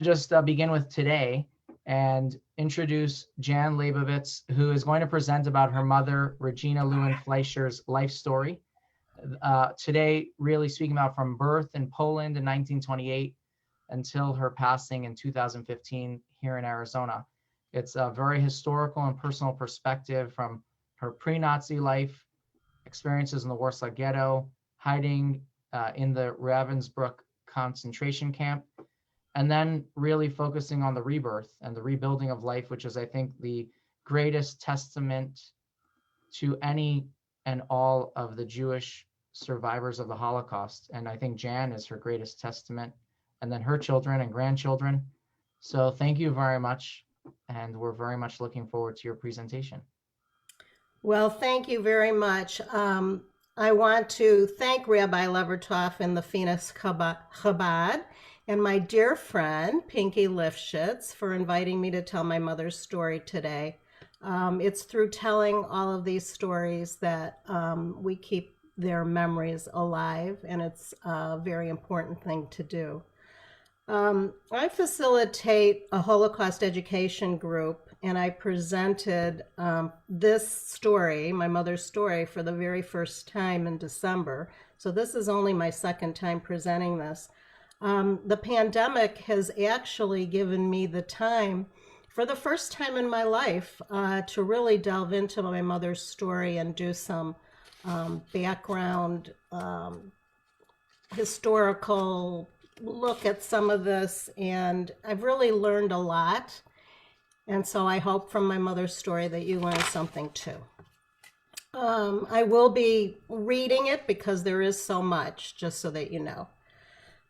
just begin with today and introduce Jan Leibovitz, who is going to present about her mother, Regina Lewin Fleischer's life story. Today, really speaking about from birth in Poland in 1928 until her passing in 2015 here in Arizona. It's a very historical and personal perspective from her pre-Nazi life, experiences in the Warsaw Ghetto, hiding in the Ravensbruck concentration camp, and then really focusing on the rebirth and the rebuilding of life, which is, I think, the greatest testament to any and all of the Jewish survivors of the Holocaust. And I think Jan is her greatest testament, and then her children and grandchildren. So thank you very much. And we're very much looking forward to your presentation. Well, thank you very much. I want to thank Rabbi Levertov and the Phoenix Chabad and my dear friend, Pinky Lifshitz, for inviting me to tell my mother's story today. It's through telling all of these stories that we keep their memories alive, and it's a very important thing to do. I facilitate a Holocaust education group, and I presented this story, my mother's story, for the very first time in December. So this is only my second time presenting this. The pandemic has actually given me the time, for the first time in my life, to really delve into my mother's story and do some background historical look at some of this, and I've really learned a lot. And so I hope from my mother's story that you learn something too. I will be reading it because there is so much, just so that you know.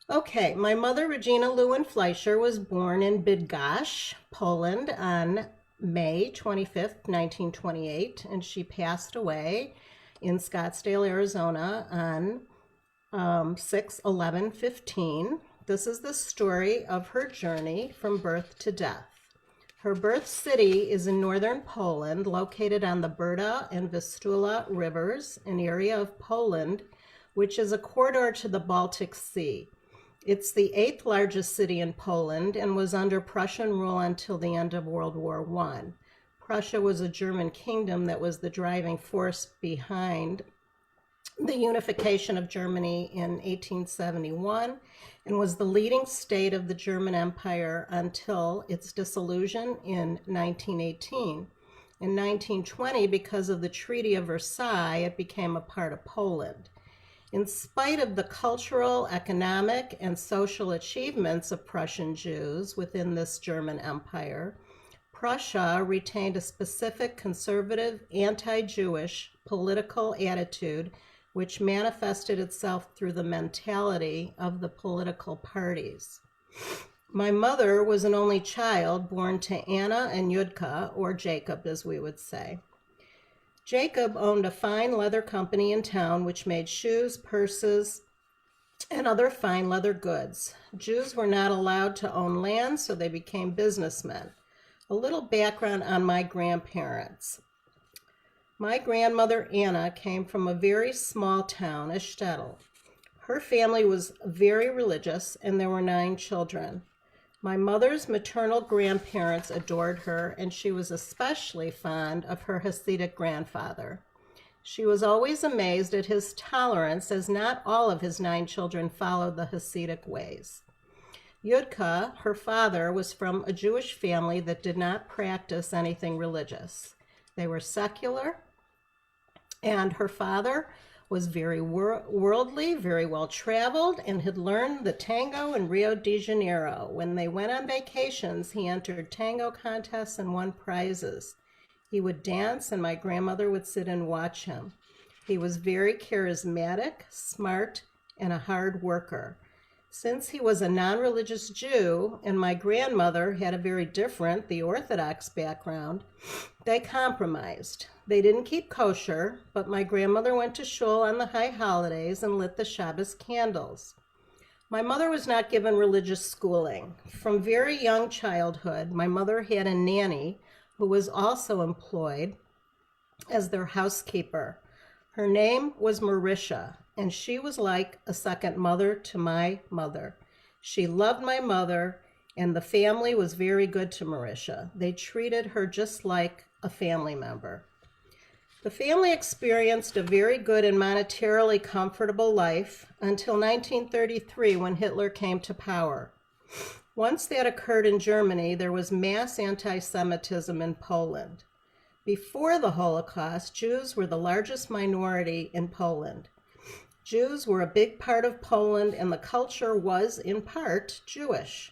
Okay, my mother, Regina Lewin Fleischer, was born in Bidgoszcz, Poland on May 25th, 1928, and she passed away in Scottsdale, Arizona on 6/11/15. This is the story of her journey from birth to death. Her birth city is in northern Poland, located on the Brda and Vistula rivers, an area of Poland which is a corridor to the Baltic Sea. It's the 8th largest city in Poland and was under Prussian rule until the end of World War I. Prussia was a German kingdom that was the driving force behind the unification of Germany in 1871 and was the leading state of the German Empire until its dissolution in 1918. In 1920, because of the Treaty of Versailles, it became a part of Poland. In spite of the cultural, economic, and social achievements of Prussian Jews within this German Empire, Prussia retained a specific conservative, anti-Jewish political attitude which manifested itself through the mentality of the political parties. My mother was an only child born to Anna and Yudka, or Jacob as we would say. Jacob owned a fine leather company in town which made shoes, purses, and other fine leather goods. Jews were not allowed to own land, so they became businessmen. A little background on my grandparents. My grandmother, Anna, came from a very small town, a shtetl. Her family was very religious, and there were 9 children. My mother's maternal grandparents adored her, and she was especially fond of her Hasidic grandfather. She was always amazed at his tolerance, as not all of his 9 children followed the Hasidic ways. Yudka, her father, was from a Jewish family that did not practice anything religious. They were secular, and her father was very worldly, very well traveled, and had learned the tango in Rio de Janeiro. When they went on vacations, he entered tango contests and won prizes. He would dance, and my grandmother would sit and watch him. He was very charismatic, smart, and a hard worker. Since he was a non-religious Jew and my grandmother had a very different, the Orthodox background, they compromised. They didn't keep kosher, but my grandmother went to shul on the high holidays and lit the Shabbos candles. My mother was not given religious schooling. From very young childhood, my mother had a nanny who was also employed as their housekeeper. Her name was Marisha, and she was like a second mother to my mother. She loved my mother and the family was very good to Marisha. They treated her just like a family member. The family experienced a very good and monetarily comfortable life until 1933 when Hitler came to power. Once that occurred in Germany, there was mass anti-Semitism in Poland. Before the Holocaust, Jews were the largest minority in Poland. Jews were a big part of Poland, and the culture was, in part, Jewish.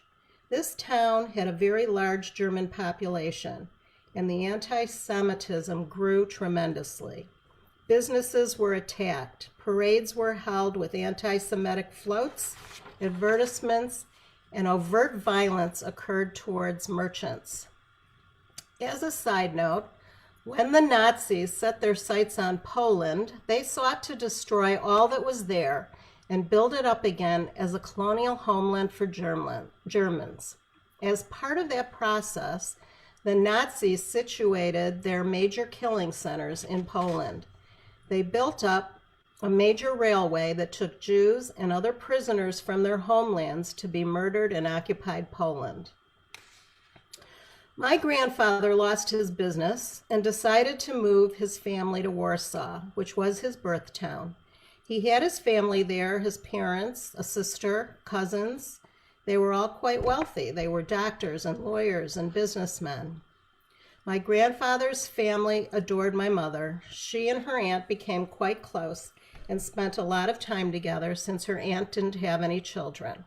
This town had a very large German population, and the anti-Semitism grew tremendously. Businesses were attacked. Parades were held with anti-Semitic floats, advertisements, and overt violence occurred towards merchants. As a side note, when the Nazis set their sights on Poland, they sought to destroy all that was there and build it up again as a colonial homeland for Germans. As part of that process, the Nazis situated their major killing centers in Poland. They built up a major railway that took Jews and other prisoners from their homelands to be murdered in occupied Poland. My grandfather lost his business and decided to move his family to Warsaw, which was his birth town. He had his family there, his parents, a sister, cousins. They were all quite wealthy. They were doctors and lawyers and businessmen. My grandfather's family adored my mother. She and her aunt became quite close and spent a lot of time together since her aunt didn't have any children.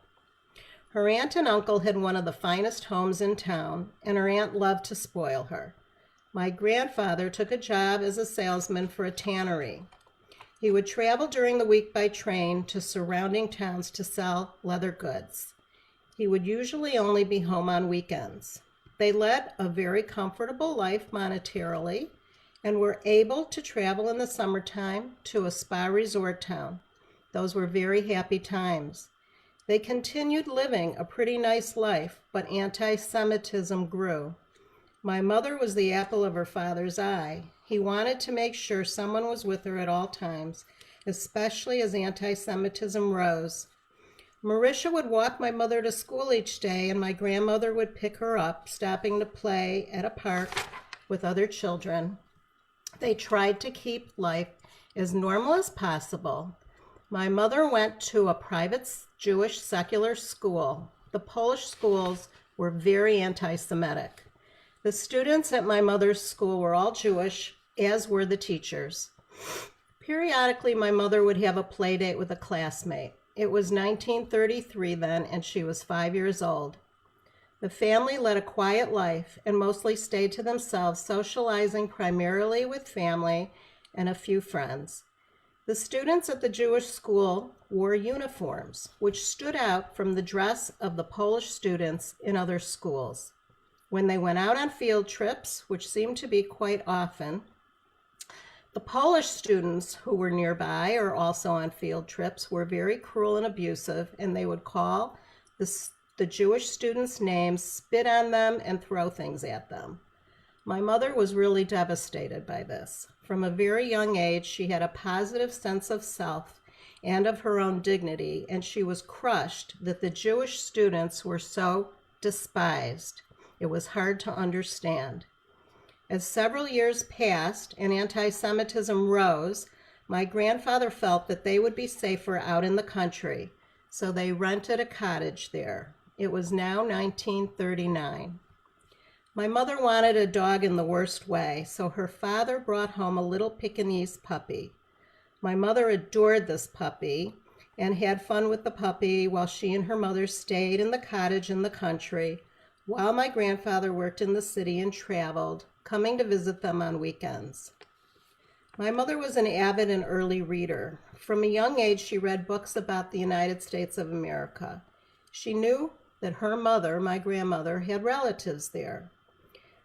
Her aunt and uncle had one of the finest homes in town, and her aunt loved to spoil her. My grandfather took a job as a salesman for a tannery. He would travel during the week by train to surrounding towns to sell leather goods. He would usually only be home on weekends. They led a very comfortable life monetarily and were able to travel in the summertime to a spa resort town. Those were very happy times. They continued living a pretty nice life, but anti-Semitism grew. My mother was the apple of her father's eye. He wanted to make sure someone was with her at all times, especially as anti-Semitism rose. Marisha would walk my mother to school each day, and my grandmother would pick her up, stopping to play at a park with other children. They tried to keep life as normal as possible. My mother went to a private Jewish secular school. The Polish schools were very anti-Semitic. The students at my mother's school were all Jewish, as were the teachers. Periodically, my mother would have a play date with a classmate. It was 1933 then, and she was 5 years old. The family led a quiet life and mostly stayed to themselves, socializing primarily with family and a few friends. The students at the Jewish school wore uniforms, which stood out from the dress of the Polish students in other schools. When they went out on field trips, which seemed to be quite often, the Polish students who were nearby or also on field trips were very cruel and abusive, and they would call the Jewish students' names, spit on them, and throw things at them. My mother was really devastated by this. From a very young age, she had a positive sense of self and of her own dignity, and she was crushed that the Jewish students were so despised. It was hard to understand. As several years passed and anti-Semitism rose, my grandfather felt that they would be safer out in the country, so they rented a cottage there. It was now 1939. My mother wanted a dog in the worst way, so her father brought home a little Pekingese puppy. My mother adored this puppy and had fun with the puppy while she and her mother stayed in the cottage in the country, while my grandfather worked in the city and traveled, coming to visit them on weekends. My mother was an avid and early reader. From a young age, she read books about the United States of America. She knew that her mother, my grandmother, had relatives there.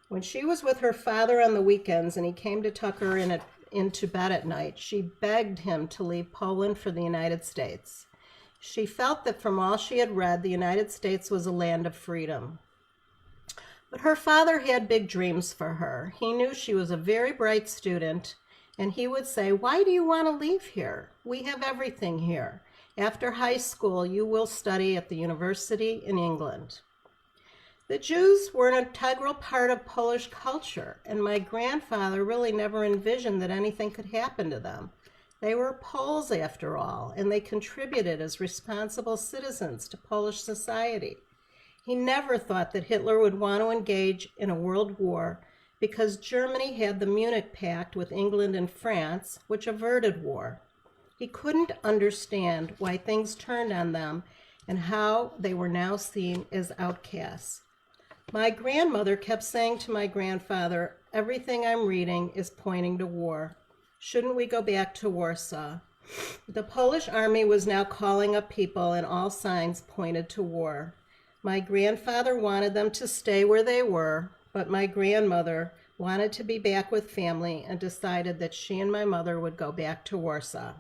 When she was with her father on the weekends and he came to tuck her into bed at night, she begged him to leave Poland for the United States. She felt that from all she had read, the United States was a land of freedom. But her father had big dreams for her. He knew she was a very bright student, and he would say, "Why do you want to leave here? We have everything here. After high school, you will study at the university in England." The Jews were an integral part of Polish culture, and my grandfather really never envisioned that anything could happen to them. They were Poles, after all, and they contributed as responsible citizens to Polish society. He never thought that Hitler would want to engage in a world war because Germany had the Munich Pact with England and France, which averted war. He couldn't understand why things turned on them and how they were now seen as outcasts. My grandmother kept saying to my grandfather, "Everything I'm reading is pointing to war. Shouldn't we go back to Warsaw?" The Polish army was now calling up people, and all signs pointed to war. My grandfather wanted them to stay where they were, but my grandmother wanted to be back with family and decided that she and my mother would go back to Warsaw.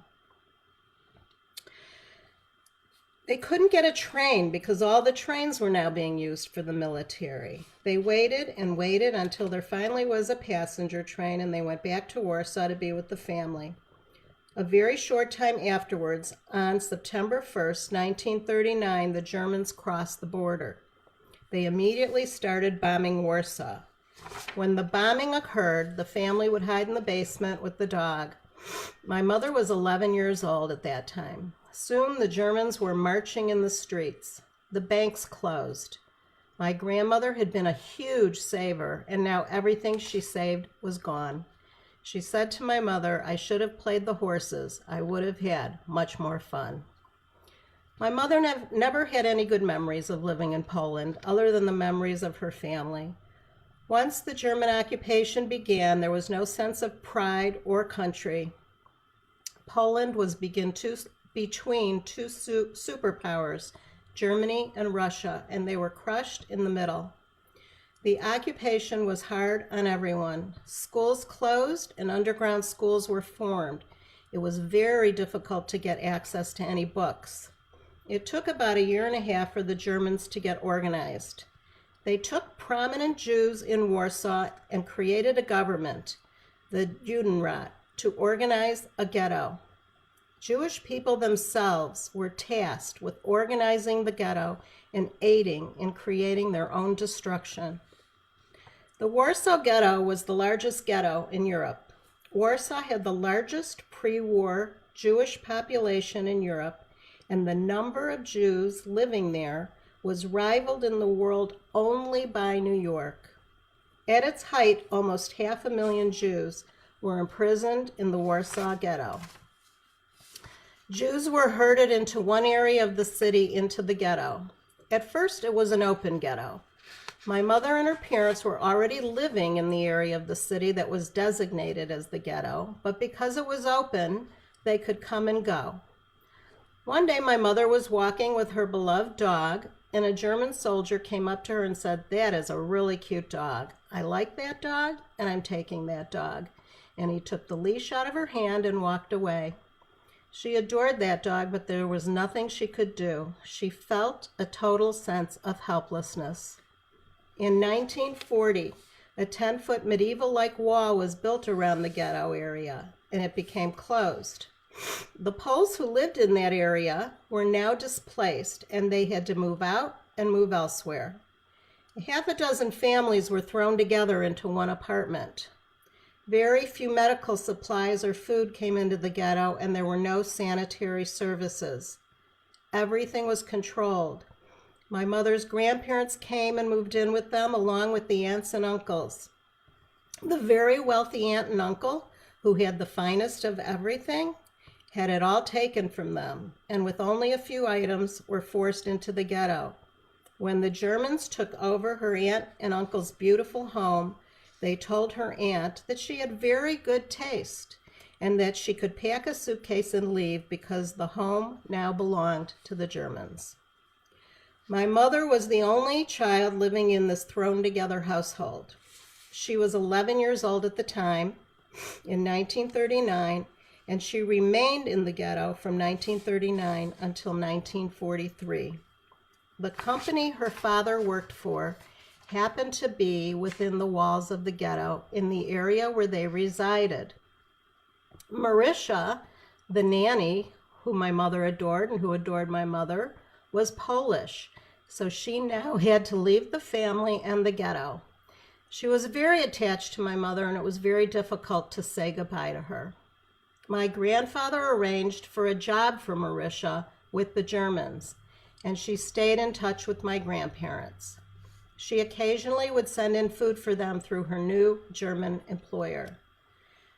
They couldn't get a train because all the trains were now being used for the military. They waited and waited until there finally was a passenger train, and they went back to Warsaw to be with the family. A very short time afterwards, on September 1st, 1939, the Germans crossed the border. They immediately started bombing Warsaw. When the bombing occurred, the family would hide in the basement with the dog. My mother was 11 years old at that time. Soon the Germans were marching in the streets. The banks closed. My grandmother had been a huge saver, and now everything she saved was gone. She said to my mother, "I should have played the horses. I would have had much more fun." My mother never had any good memories of living in Poland, other than the memories of her family. Once the German occupation began, there was no sense of pride or country. Poland was between two superpowers, Germany and Russia, and they were crushed in the middle. The occupation was hard on everyone. Schools closed and underground schools were formed. It was very difficult to get access to any books. It took about 1.5 years for the Germans to get organized. They took prominent Jews in Warsaw and created a government, the Judenrat, to organize a ghetto. Jewish people themselves were tasked with organizing the ghetto and aiding in creating their own destruction. The Warsaw Ghetto was the largest ghetto in Europe. Warsaw had the largest pre-war Jewish population in Europe, and the number of Jews living there was rivaled in the world only by New York. At its height, almost 500,000 Jews were imprisoned in the Warsaw Ghetto. Jews were herded into one area of the city into the ghetto. At first, it was an open ghetto. My mother and her parents were already living in the area of the city that was designated as the ghetto, but because it was open, they could come and go. One day, my mother was walking with her beloved dog, and a German soldier came up to her and said, "That is a really cute dog. I like that dog, and I'm taking that dog." And he took the leash out of her hand and walked away. She adored that dog, but there was nothing she could do. She felt a total sense of helplessness. In 1940, a 10-foot medieval-like wall was built around the ghetto area, and it became closed. The Poles who lived in that area were now displaced, and they had to move out and move elsewhere. 6 families were thrown together into one apartment. Very few medical supplies or food came into the ghetto, and there were no sanitary services. Everything was controlled. My mother's grandparents came and moved in with them, along with the aunts and uncles. The very wealthy aunt and uncle, who had the finest of everything, had it all taken from them, and with only a few items were forced into the ghetto. When the Germans took over her aunt and uncle's beautiful home, they told her aunt that she had very good taste and that she could pack a suitcase and leave because the home now belonged to the Germans. My mother was the only child living in this thrown-together household. She was 11 years old at the time, in 1939, and she remained in the ghetto from 1939 until 1943. The company her father worked for happened to be within the walls of the ghetto in the area where they resided. Marisha, the nanny, who my mother adored and who adored my mother, was Polish. so she now had to leave the family and the ghetto. She was very attached to my mother, and it was very difficult to say goodbye to her. My grandfather arranged for a job for Marisha with the Germans, and she stayed in touch with my grandparents. She occasionally would send in food for them through her new German employer.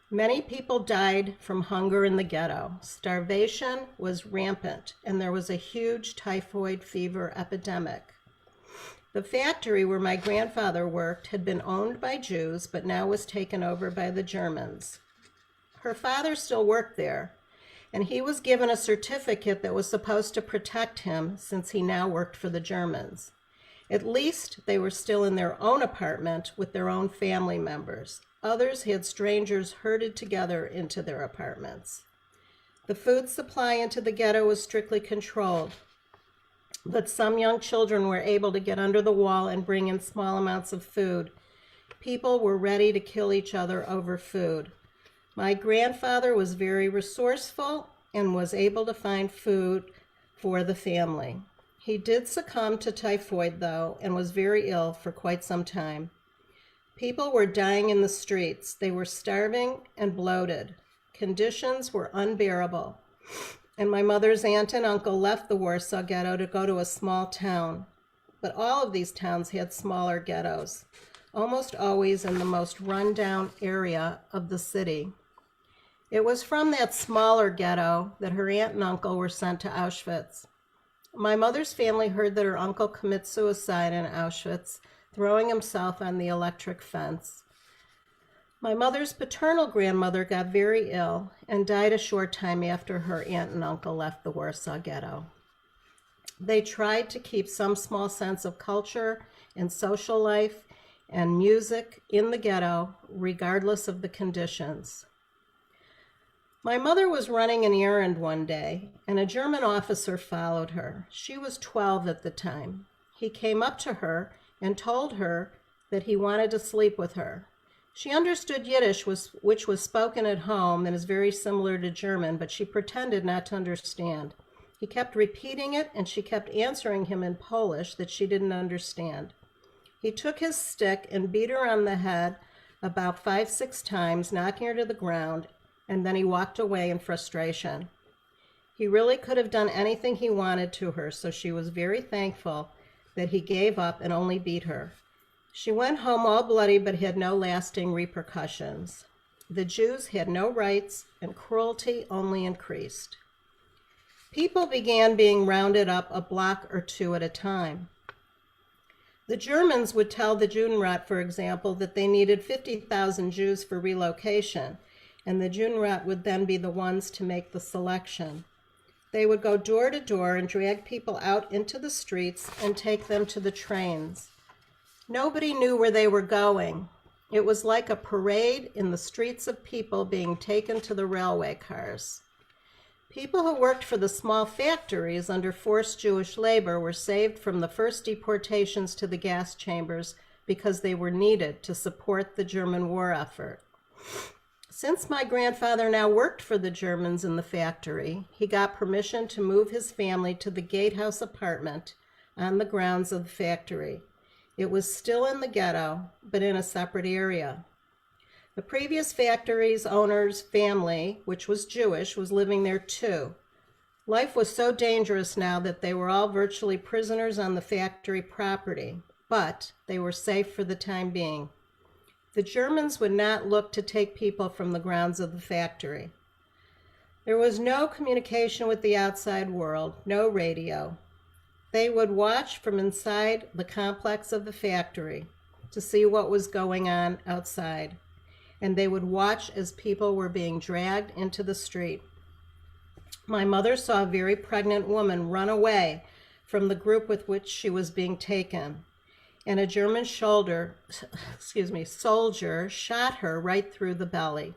Many people died from hunger in the ghetto. Starvation was rampant, and there was a huge typhoid fever epidemic. The factory where my grandfather worked had been owned by Jews, but now was taken over by the Germans. Her father still worked there, and he was given a certificate that was supposed to protect him since he now worked for the Germans. At least they were still in their own apartment with their own family members. Others had strangers herded together into their apartments. The food supply into the ghetto was strictly controlled, but some young children were able to get under the wall and bring in small amounts of food. People were ready to kill each other over food. My grandfather was very resourceful and was able to find food for the family. He did succumb to typhoid, though, and was very ill for quite some time. People were dying in the streets. They were starving and bloated. Conditions were unbearable. And my mother's aunt and uncle left the Warsaw Ghetto to go to a small town. But all of these towns had smaller ghettos, almost always in the most run-down area of the city. It was from that smaller ghetto that her aunt and uncle were sent to Auschwitz. My mother's family heard that her uncle committed suicide in Auschwitz, throwing himself on the electric fence. My mother's paternal grandmother got very ill and died a short time after her aunt and uncle left the Warsaw Ghetto. They tried to keep some small sense of culture and social life and music in the ghetto, regardless of the conditions. My mother was running an errand one day, and a German officer followed her. She was 12 at the time. He came up to her and told her that he wanted to sleep with her. She understood Yiddish, which was spoken at home and is very similar to German, but she pretended not to understand. He kept repeating it, and she kept answering him in Polish that she didn't understand. He took his stick and beat her on the head about 5-6 times, knocking her to the ground, and then he walked away in frustration. He really could have done anything he wanted to her, so she was very thankful that he gave up and only beat her. She went home all bloody but had no lasting repercussions. The Jews had no rights, and cruelty only increased. People began being rounded up a block or two at a time. The Germans would tell the Judenrat, for example, that they needed 50,000 Jews for relocation, and the Judenrat would then be the ones to make the selection. They would go door to door and drag people out into the streets and take them to the trains. Nobody knew where they were going. It was like a parade in the streets of people being taken to the railway cars. People who worked for the small factories under forced Jewish labor were saved from the first deportations to the gas chambers because they were needed to support the German war effort. Since my grandfather now worked for the Germans in the factory, he got permission to move his family to the gatehouse apartment on the grounds of the factory. It was still in the ghetto, but in a separate area. The previous factory's owner's family, which was Jewish, was living there too. Life was so dangerous now that they were all virtually prisoners on the factory property, but they were safe for the time being. The Germans would not look to take people from the grounds of the factory. There was no communication with the outside world, no radio. They would watch from inside the complex of the factory to see what was going on outside, and they would watch as people were being dragged into the street. My mother saw a very pregnant woman run away from the group with which she was being taken, and a German soldier shot her right through the belly.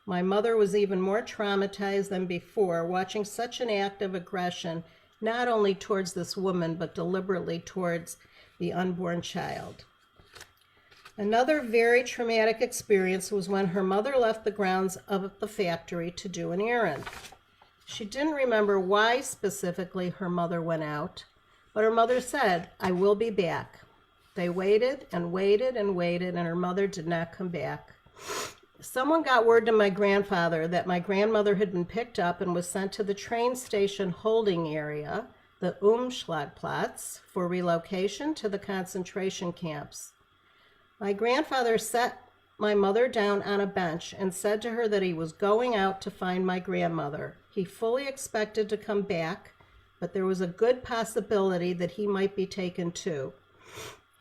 My mother was even more traumatized than before, watching such an act of aggression, not only towards this woman, but deliberately towards the unborn child. Another very traumatic experience was when her mother left the grounds of the factory to do an errand. She didn't remember why specifically her mother went out, But her mother said, "I will be back." They waited and waited and waited, and her mother did not come back. Someone got word to my grandfather that my grandmother had been picked up and was sent to the train station holding area, the Umschlagplatz, for relocation to the concentration camps. My grandfather set my mother down on a bench and said to her that he was going out to find my grandmother. He fully expected to come back, but there was a good possibility that he might be taken too.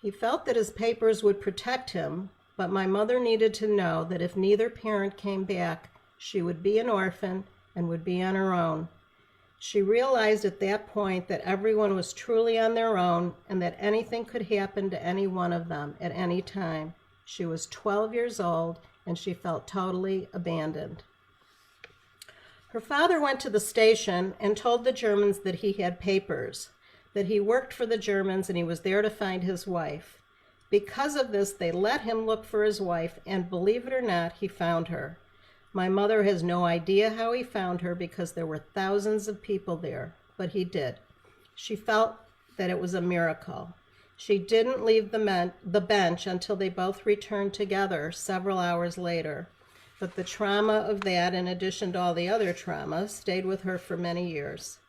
He felt that his papers would protect him, but my mother needed to know that if neither parent came back, she would be an orphan and would be on her own. She realized at that point that everyone was truly on their own and that anything could happen to any one of them at any time. She was 12 years old and she felt totally abandoned. Her father went to the station and told the Germans that he had papers, that he worked for the Germans and he was there to find his wife. Because of this, they let him look for his wife, and believe it or not, he found her. My mother has no idea how he found her because there were thousands of people there, but he did. She felt that it was a miracle. She didn't leave the bench until they both returned together several hours later. But the trauma of that, in addition to all the other trauma, stayed with her for many years.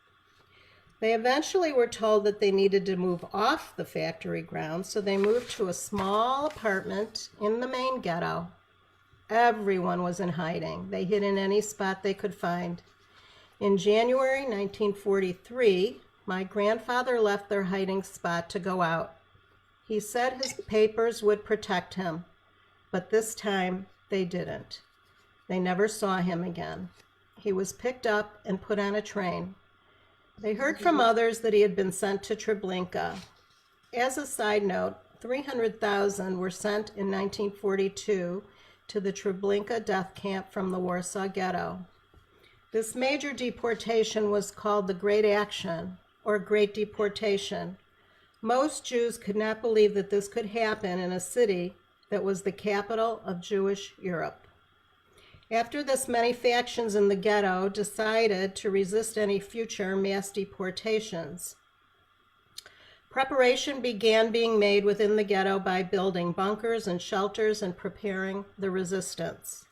They eventually were told that they needed to move off the factory grounds, so they moved to a small apartment in the main ghetto. Everyone was in hiding. They hid in any spot they could find. In January 1943, my grandfather left their hiding spot to go out. He said his papers would protect him, but this time they didn't. They never saw him again. He was picked up and put on a train. They heard from others that he had been sent to Treblinka. As a side note, 300,000 were sent in 1942 to the Treblinka death camp from the Warsaw Ghetto. This major deportation was called the Great Action, or Great Deportation. Most Jews could not believe that this could happen in a city that was the capital of Jewish Europe. After this, many factions in the ghetto decided to resist any future mass deportations. Preparation began being made within the ghetto by building bunkers and shelters and preparing the resistance.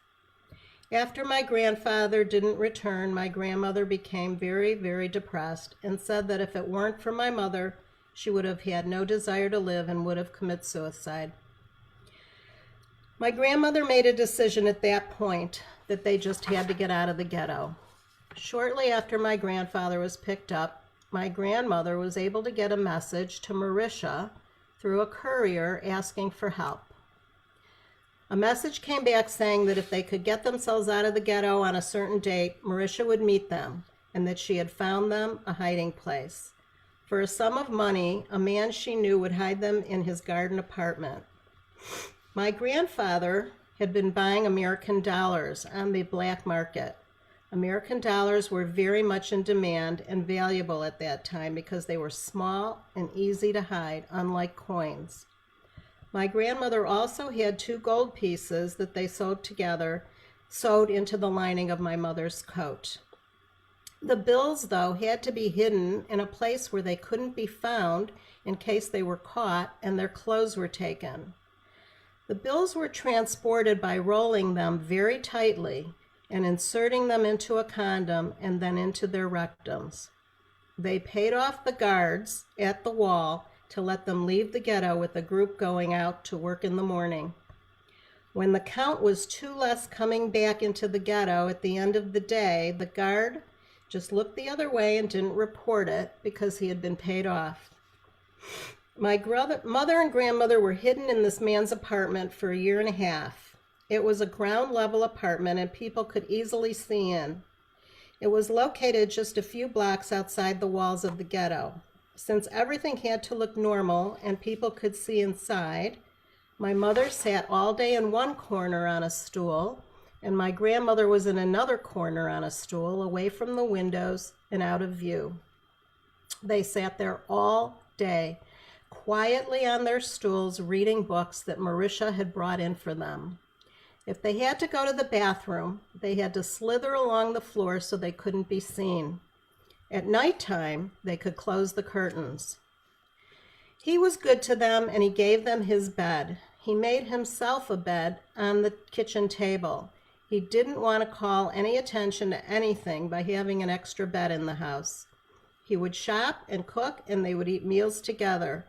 After my grandfather didn't return, my grandmother became very, very depressed and said that if it weren't for my mother, she would have had no desire to live and would have committed suicide. My grandmother made a decision at that point that they just had to get out of the ghetto. Shortly after my grandfather was picked up, my grandmother was able to get a message to Marisha through a courier asking for help. A message came back saying that if they could get themselves out of the ghetto on a certain date, Marisha would meet them and that she had found them a hiding place. For a sum of money, a man she knew would hide them in his garden apartment. My grandfather had been buying American dollars on the black market. American dollars were very much in demand and valuable at that time because they were small and easy to hide, unlike coins. My grandmother also had 2 gold pieces that they sewed into the lining of my mother's coat. The bills, though, had to be hidden in a place where they couldn't be found in case they were caught and their clothes were taken. The bills were transported by rolling them very tightly and inserting them into a condom and then into their rectums. They paid off the guards at the wall to let them leave the ghetto with a group going out to work in the morning. When the count was 2 less coming back into the ghetto at the end of the day, the guard just looked the other way and didn't report it because he had been paid off. My mother and grandmother were hidden in this man's apartment for 1.5 years. It was a ground level apartment and people could easily see in. It was located just a few blocks outside the walls of the ghetto. Since everything had to look normal and people could see inside, my mother sat all day in one corner on a stool, and my grandmother was in another corner on a stool away from the windows and out of view. They sat there all day, quietly on their stools, reading books that Marisha had brought in for them. If they had to go to the bathroom, they had to slither along the floor so they couldn't be seen. At nighttime, they could close the curtains. He was good to them, and he gave them his bed. He made himself a bed on the kitchen table. He didn't want to call any attention to anything by having an extra bed in the house. He would shop and cook, and they would eat meals together.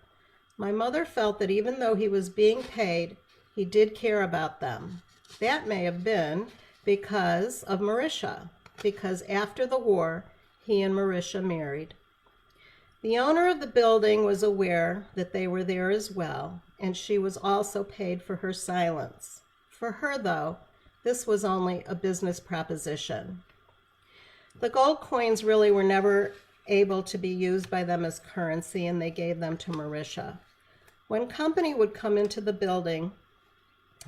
My mother felt that even though he was being paid, he did care about them. That may have been because of Marisha, because after the war, he and Marisha married. The owner of the building was aware that they were there as well, and she was also paid for her silence. For her, though, this was only a business proposition. The gold coins really were never able to be used by them as currency, and they gave them to Marisha. When company would come into the building,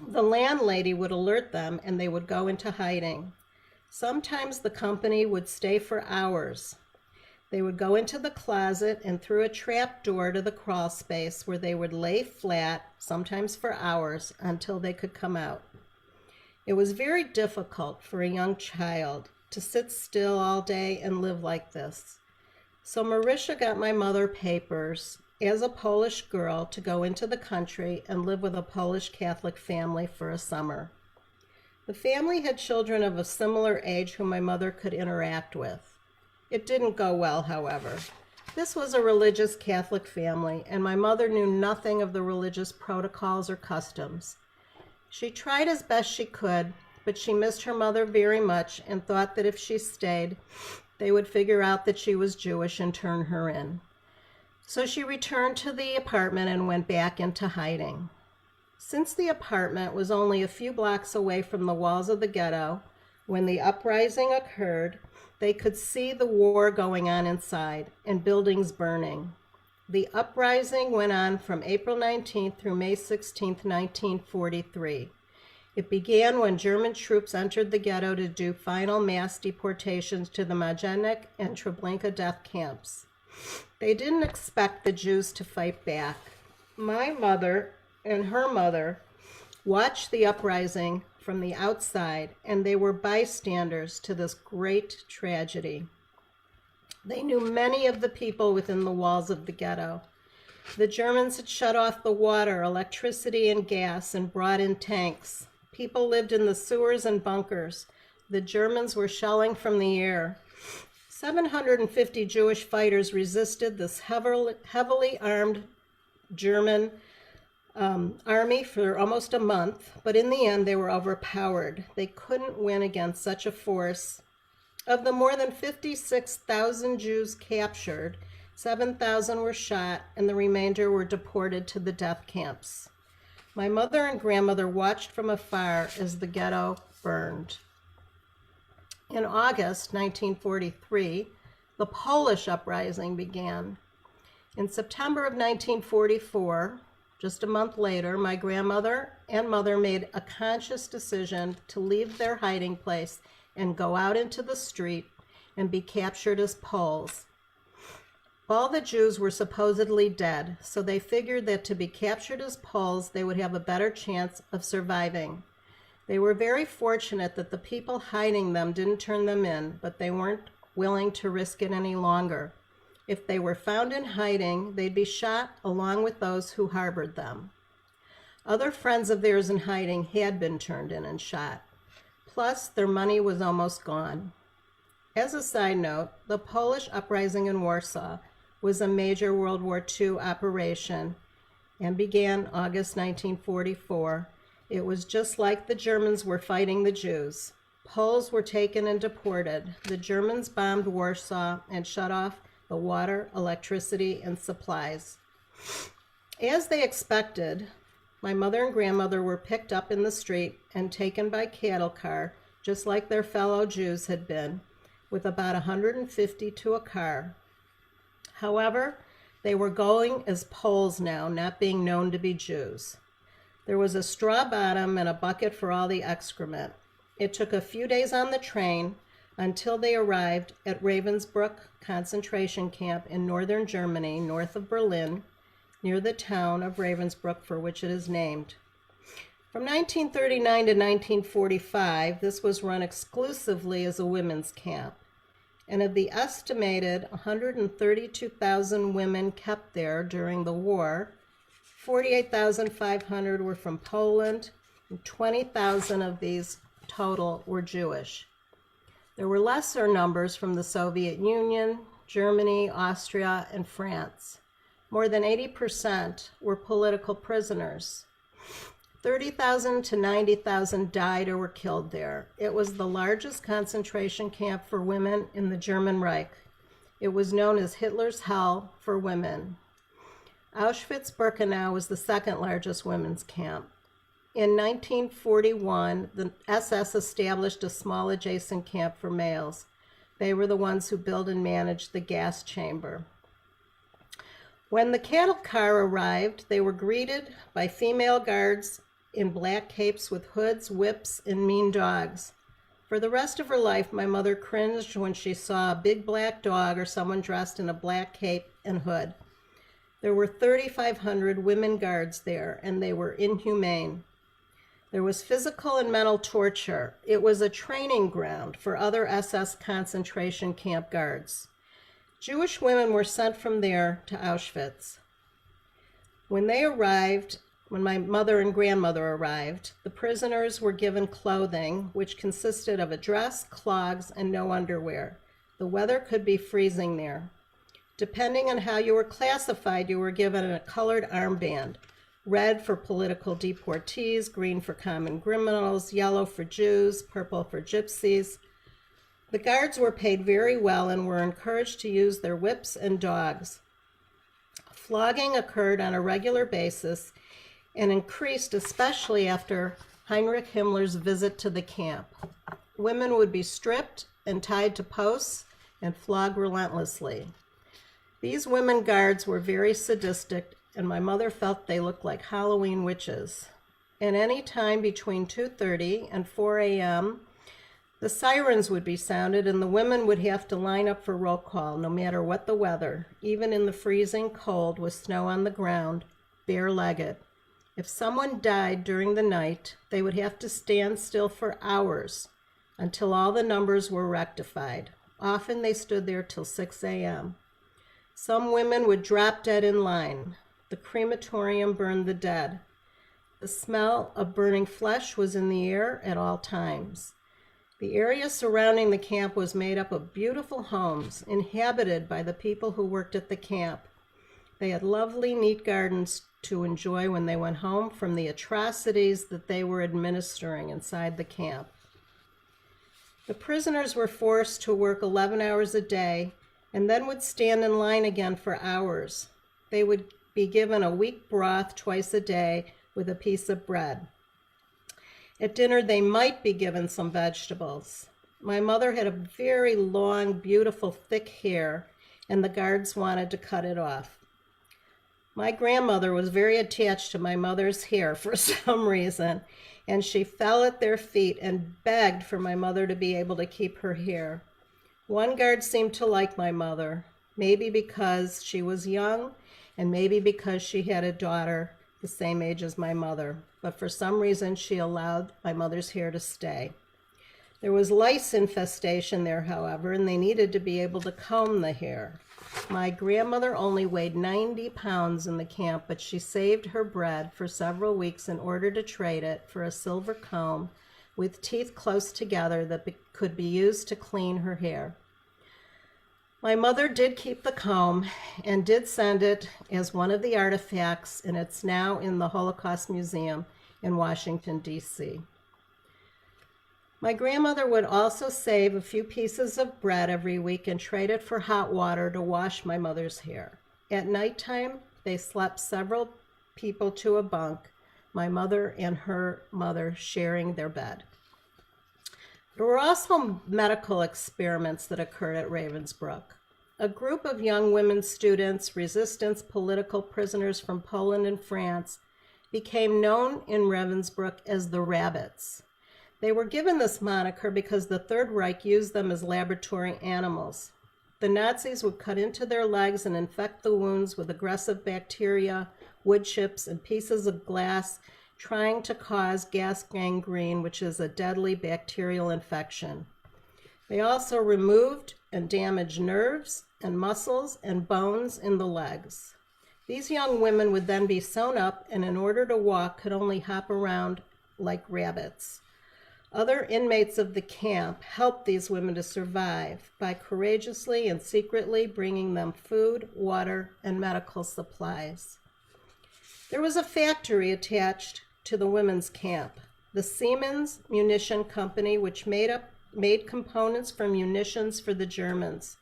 the landlady would alert them, and they would go into hiding. Sometimes the company would stay for hours. They would go into the closet and through a trap door to the crawl space where they would lay flat, sometimes for hours, until they could come out. It was very difficult for a young child to sit still all day and live like this. So Marisha got my mother papers as a Polish girl to go into the country and live with a Polish Catholic family for a summer. The family had children of a similar age whom my mother could interact with. It didn't go well, however. This was a religious Catholic family, and my mother knew nothing of the religious protocols or customs. She tried as best she could, but she missed her mother very much and thought that if she stayed, they would figure out that she was Jewish and turn her in. So she returned to the apartment and went back into hiding. Since the apartment was only a few blocks away from the walls of the ghetto, when the uprising occurred, they could see the war going on inside and buildings burning. The uprising went on from April 19th through May 16th, 1943. It began when German troops entered the ghetto to do final mass deportations to the Majdanek and Treblinka death camps. They didn't expect the Jews to fight back. My mother and her mother watched the uprising from the outside, and they were bystanders to this great tragedy. They knew many of the people within the walls of the ghetto. The Germans had shut off the water, electricity, and gas and brought in tanks. People lived in the sewers and bunkers. The Germans were shelling from the air. 750 Jewish fighters resisted this heavily armed German army for almost a month, but in the end they were overpowered. They couldn't win against such a force. Of the more than 56,000 Jews captured, 7,000 were shot, and the remainder were deported to the death camps. My mother and grandmother watched from afar as the ghetto burned. In August 1943, the Polish uprising began. In September of 1944, just a month later, my grandmother and mother made a conscious decision to leave their hiding place and go out into the street and be captured as Poles. All the Jews were supposedly dead, so they figured that to be captured as Poles, they would have a better chance of surviving. They were very fortunate that the people hiding them didn't turn them in, but they weren't willing to risk it any longer. If they were found in hiding, they'd be shot along with those who harbored them. Other friends of theirs in hiding had been turned in and shot. Plus, their money was almost gone. As a side note, the Polish uprising in Warsaw was a major World War II operation and began August 1944. It was just like the Germans were fighting the Jews. Poles were taken and deported. The Germans bombed Warsaw and shut off the water, electricity, and supplies. As they expected, my mother and grandmother were picked up in the street and taken by cattle car, just like their fellow Jews had been, with about 150 to a car. However, they were going as Poles now, not being known to be Jews. There was a straw bottom and a bucket for all the excrement. It took a few days on the train until they arrived at Ravensbruck concentration camp in northern Germany, north of Berlin, near the town of Ravensbruck, for which it is named. From 1939 to 1945, this was run exclusively as a women's camp. And of the estimated 132,000 women kept there during the war, 48,500 were from Poland, and 20,000 of these total were Jewish. There were lesser numbers from the Soviet Union, Germany, Austria, and France. More than 80% were political prisoners. 30,000 to 90,000 died or were killed there. It was the largest concentration camp for women in the German Reich. It was known as Hitler's Hell for women. Auschwitz-Birkenau was the second largest women's camp. In 1941, the SS established a small adjacent camp for males. They were the ones who built and managed the gas chamber. When the cattle car arrived, they were greeted by female guards in black capes with hoods, whips, and mean dogs. For the rest of her life, my mother cringed when she saw a big black dog or someone dressed in a black cape and hood. There were 3,500 women guards there, and they were inhumane. There was physical and mental torture. It was a training ground for other SS concentration camp guards. Jewish women were sent from there to Auschwitz. When my mother and grandmother arrived, the prisoners were given clothing, which consisted of a dress, clogs, and no underwear. The weather could be freezing there. Depending on how you were classified, you were given a colored armband. Red for political deportees, green for common criminals, yellow for Jews, purple for gypsies. The guards were paid very well and were encouraged to use their whips and dogs. Flogging occurred on a regular basis and increased especially after Heinrich Himmler's visit to the camp. Women would be stripped and tied to posts and flogged relentlessly. These women guards were very sadistic, and my mother felt they looked like Halloween witches. At any time between 2:30 and 4 a.m., the sirens would be sounded and the women would have to line up for roll call no matter what the weather, even in the freezing cold with snow on the ground, bare-legged. If someone died during the night, they would have to stand still for hours until all the numbers were rectified. Often they stood there till 6 a.m. Some women would drop dead in line. The crematorium burned the dead. The smell of burning flesh was in the air at all times. The area surrounding the camp was made up of beautiful homes inhabited by the people who worked at the camp. They had lovely, neat gardens to enjoy when they went home from the atrocities that they were administering inside the camp. The prisoners were forced to work 11 hours a day and then would stand in line again for hours. They would be given a weak broth twice a day with a piece of bread. At dinner, they might be given some vegetables. My mother had a very long, beautiful, thick hair, and the guards wanted to cut it off. My grandmother was very attached to my mother's hair for some reason, and she fell at their feet and begged for my mother to be able to keep her hair. One guard seemed to like my mother, maybe because she was young, and maybe because she had a daughter the same age as my mother, but for some reason she allowed my mother's hair to stay. There was lice infestation there, however, and they needed to be able to comb the hair. My grandmother only weighed 90 pounds in the camp, but she saved her bread for several weeks in order to trade it for a silver comb with teeth close together that could be used to clean her hair. My mother did keep the comb and did send it as one of the artifacts, and it's now in the Holocaust Museum in Washington, D.C. My grandmother would also save a few pieces of bread every week and trade it for hot water to wash my mother's hair. At nighttime, they slept several people to a bunk, my mother and her mother sharing their bed. There were also medical experiments that occurred at Ravensbruck. A group of young women students, resistance political prisoners from Poland and France, became known in Ravensbruck as the Rabbits. They were given this moniker because the Third Reich used them as laboratory animals. The Nazis would cut into their legs and infect the wounds with aggressive bacteria, wood chips, and pieces of glass, trying to cause gas gangrene, which is a deadly bacterial infection. They also removed and damaged nerves and muscles and bones in the legs. These young women would then be sewn up and in order to walk could only hop around like rabbits. Other inmates of the camp helped these women to survive by courageously and secretly bringing them food, water, and medical supplies. There was a factory attached to the women's camp, the Siemens Munition Company, which made components for munitions for the Germans.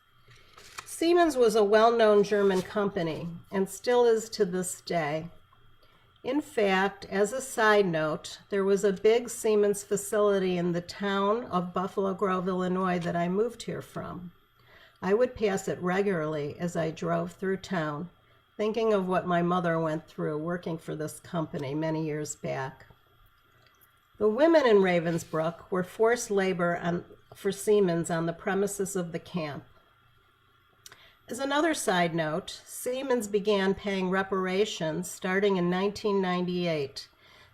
Siemens was a well-known German company and still is to this day. In fact, as a side note, there was a big Siemens facility in the town of Buffalo Grove, Illinois that I moved here from. I would pass it regularly as I drove through town, thinking of what my mother went through working for this company many years back. The women in Ravensbruck were forced labor for Siemens on the premises of the camp. As another side note, Siemens began paying reparations starting in 1998.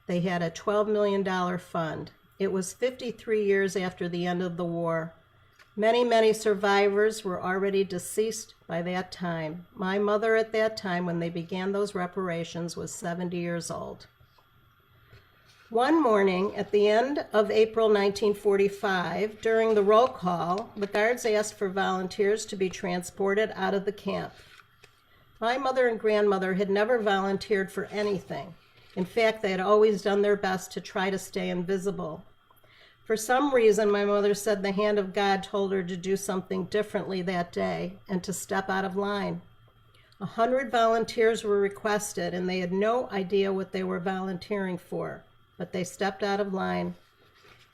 They had a $12 million fund. It was 53 years after the end of the war. Many survivors were already deceased by that time. My mother at that time, when they began those reparations, was 70 years old. One morning at the end of April 1945, during the roll call, the guards asked for volunteers to be transported out of the camp. My mother and grandmother had never volunteered for anything. In fact, they had always done their best to try to stay invisible. For some reason, my mother said the hand of God told her to do something differently that day and to step out of line. 100 volunteers were requested, and they had no idea what they were volunteering for. But they stepped out of line.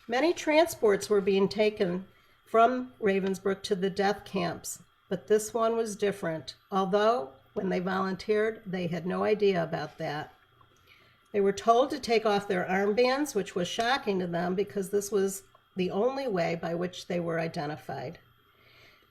Many transports were being taken from Ravensbruck to the death camps, but this one was different, although when they volunteered, they had no idea about that. They were told to take off their armbands, which was shocking to them because this was the only way by which they were identified.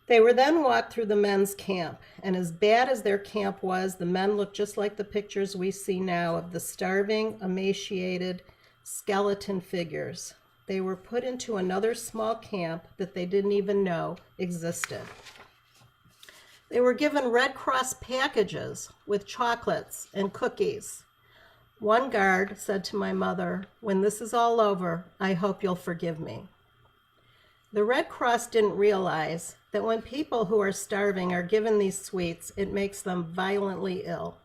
They were then walked through the men's camp, and as bad as their camp was, the men looked just like the pictures we see now of the starving, emaciated, skeleton figures. They were put into another small camp that they didn't even know existed. They were given Red Cross packages with chocolates and cookies. One guard said to my mother, "When this is all over, I hope you'll forgive me." The Red Cross didn't realize that when people who are starving are given these sweets, it makes them violently ill.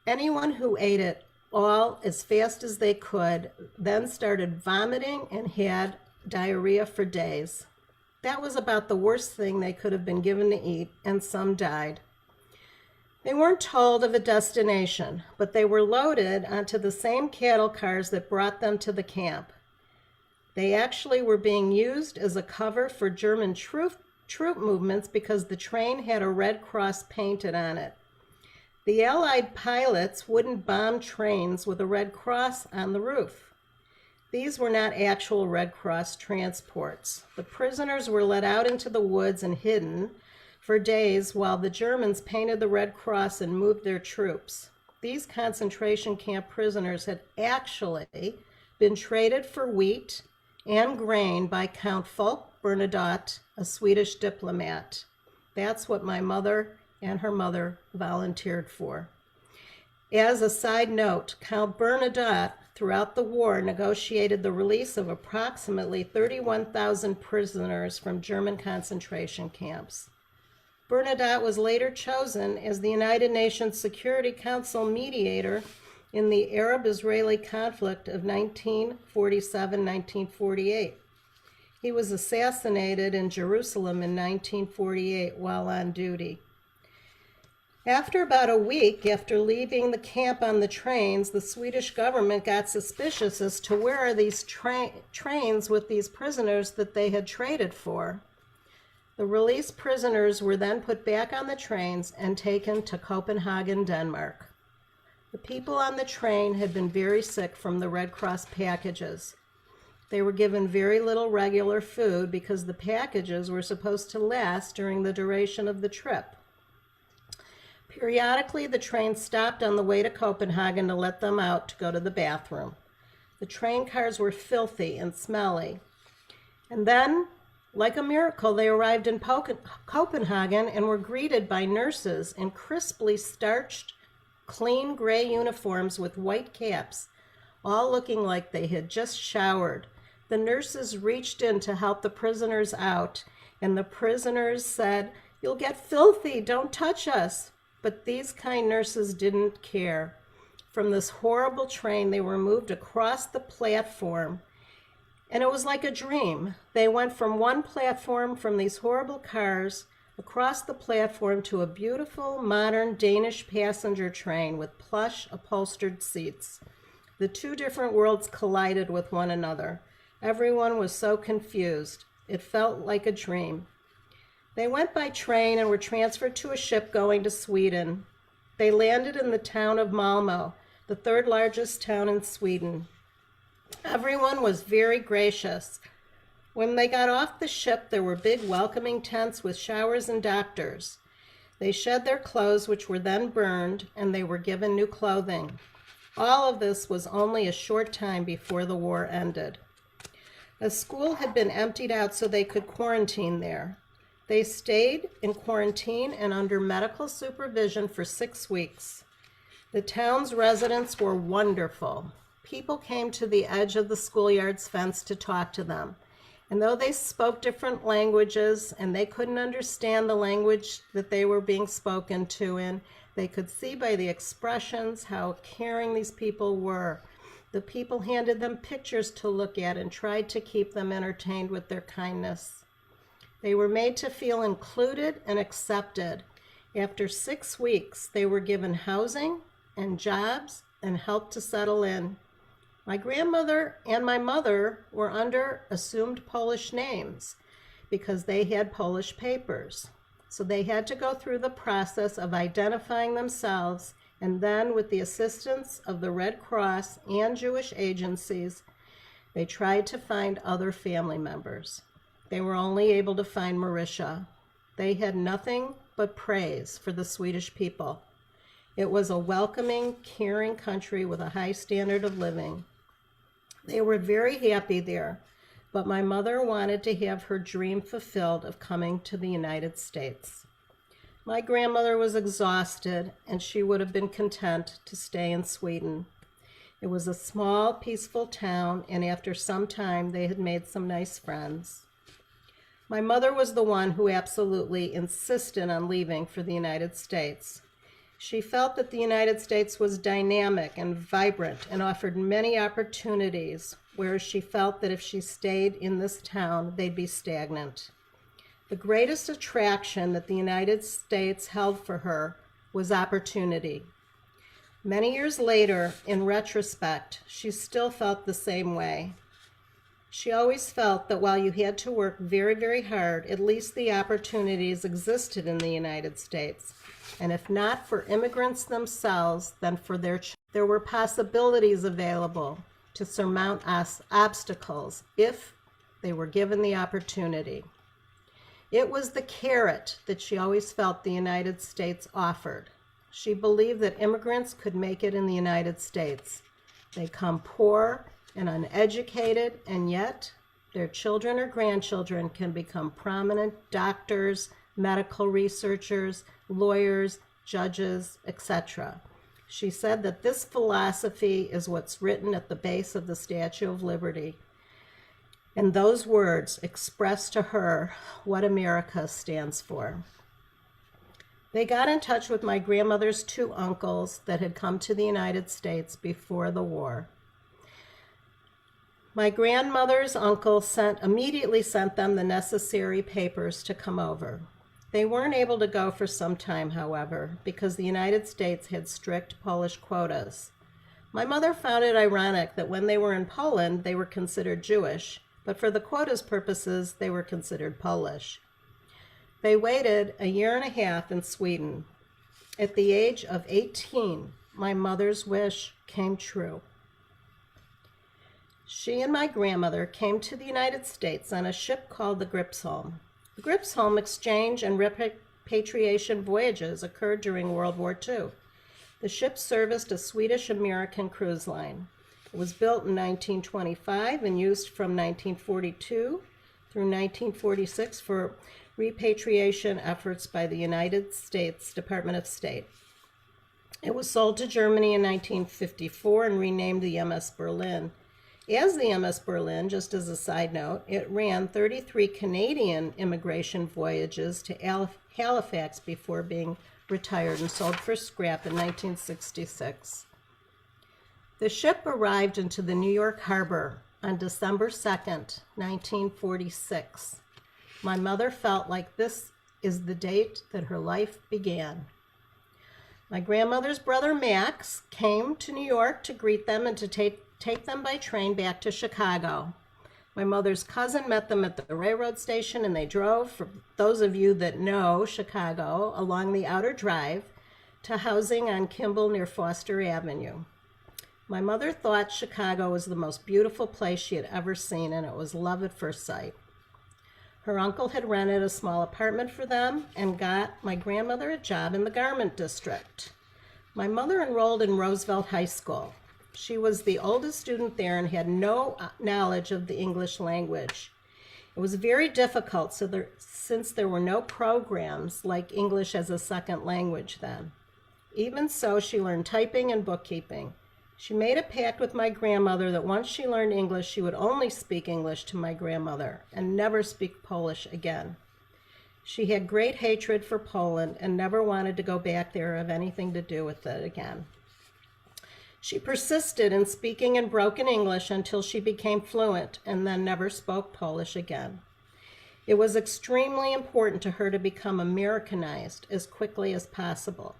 Anyone who ate it all as fast as they could then started vomiting and had diarrhea for days. That was about the worst thing they could have been given to eat, and some died. They weren't told of a destination, but they were loaded onto the same cattle cars that brought them to the camp. They actually were being used as a cover for German troop movements because the train had a Red Cross painted on it. The Allied pilots wouldn't bomb trains with a Red Cross on the roof. These were not actual Red Cross transports. The prisoners were let out into the woods and hidden for days while the Germans painted the Red Cross and moved their troops. These concentration camp prisoners had actually been traded for wheat and grain by Count Folke Bernadotte, a Swedish diplomat. That's what my mother and her mother volunteered for. As a side note, Count Bernadotte, throughout the war, negotiated the release of approximately 31,000 prisoners from German concentration camps. Bernadotte was later chosen as the United Nations Security Council mediator in the Arab-Israeli conflict of 1947-1948. He was assassinated in Jerusalem in 1948 while on duty. After about a week after leaving the camp on the trains, the Swedish government got suspicious as to where are these trains with these prisoners that they had traded for. The released prisoners were then put back on the trains and taken to Copenhagen, Denmark. The people on the train had been very sick from the Red Cross packages. They were given very little regular food because the packages were supposed to last during the duration of the trip. Periodically, the train stopped on the way to Copenhagen to let them out to go to the bathroom. The train cars were filthy and smelly. And then Like a miracle, they arrived in Copenhagen and were greeted by nurses in crisply starched, clean gray uniforms with white caps, all looking like they had just showered. The nurses reached in to help the prisoners out, and the prisoners said, "You'll get filthy, don't touch us." But these kind nurses didn't care. From this horrible train, they were moved across the platform, and it was like a dream. They went from one platform from these horrible cars across the platform to a beautiful, modern Danish passenger train with plush, upholstered seats. The two different worlds collided with one another. Everyone was so confused. It felt like a dream. They went by train and were transferred to a ship going to Sweden. They landed in the town of Malmö, the third largest town in Sweden. Everyone was very gracious. When they got off the ship, there were big welcoming tents with showers and doctors. They shed their clothes, which were then burned, and they were given new clothing. All of this was only a short time before the war ended. A school had been emptied out so they could quarantine there. They stayed in quarantine and under medical supervision for 6 weeks. The town's residents were wonderful. People came to the edge of the schoolyard's fence to talk to them. And though they spoke different languages and they couldn't understand the language that they were being spoken to in, they could see by the expressions how caring these people were. The people handed them pictures to look at and tried to keep them entertained with their kindness. They were made to feel included and accepted. After 6 weeks, they were given housing and jobs and help to settle in. My grandmother and my mother were under assumed Polish names because they had Polish papers. So they had to go through the process of identifying themselves, and then with the assistance of the Red Cross and Jewish agencies, they tried to find other family members. They were only able to find Marisha. They had nothing but praise for the Swedish people. It was a welcoming, caring country with a high standard of living. They were very happy there, but my mother wanted to have her dream fulfilled of coming to the United States. My grandmother was exhausted, and she would have been content to stay in Sweden. It was a small, peaceful town, and after some time, they had made some nice friends. My mother was the one who absolutely insisted on leaving for the United States. She felt that the United States was dynamic and vibrant and offered many opportunities, whereas she felt that if she stayed in this town, they'd be stagnant. The greatest attraction that the United States held for her was opportunity. Many years later, in retrospect, she still felt the same way. She always felt that while you had to work very, very hard, at least the opportunities existed in the United States. And if not for immigrants themselves, then for their children. There were possibilities available to surmount obstacles if they were given the opportunity. It was the carrot that she always felt the United States offered. She believed that immigrants could make it in the United States. They come poor and uneducated, and yet their children or grandchildren can become prominent doctors, medical researchers, lawyers, judges, etc. She said that this philosophy is what's written at the base of the Statue of Liberty. And those words express to her what America stands for. They got in touch with my grandmother's 2 uncles that had come to the United States before the war. My grandmother's uncle immediately sent them the necessary papers to come over. They weren't able to go for some time, however, because the United States had strict Polish quotas. My mother found it ironic that when they were in Poland, they were considered Jewish, but for the quotas purposes, they were considered Polish. They waited a year and a half in Sweden. At the age of 18, my mother's wish came true. She and my grandmother came to the United States on a ship called the Gripsholm. The Gripsholm exchange and repatriation voyages occurred during World War II. The ship serviced a Swedish-American cruise line. It was built in 1925 and used from 1942 through 1946 for repatriation efforts by the United States Department of State. It was sold to Germany in 1954 and renamed the MS Berlin. As the MS Berlin, just as a side note, it ran 33 Canadian immigration voyages to Halifax before being retired and sold for scrap in 1966. The ship arrived into the New York harbor on December 2nd, 1946. My mother felt like this is the date that her life began. My grandmother's brother Max came to New York to greet them and to take them by train back to Chicago. My mother's cousin met them at the railroad station, and they drove, for those of you that know Chicago, along the outer drive to housing on Kimball near Foster Avenue. My mother thought Chicago was the most beautiful place she had ever seen, and it was love at first sight. Her uncle had rented a small apartment for them and got my grandmother a job in the garment district. My mother enrolled in Roosevelt High School. She was the oldest student there and had no knowledge of the English language. It was very difficult since there were no programs like English as a second language then. Even so, she learned typing and bookkeeping. She made a pact with my grandmother that once she learned English, she would only speak English to my grandmother and never speak Polish again. She had great hatred for Poland and never wanted to go back there or have anything to do with it again. She persisted in speaking in broken English until she became fluent and then never spoke Polish again. It was extremely important to her to become Americanized as quickly as possible.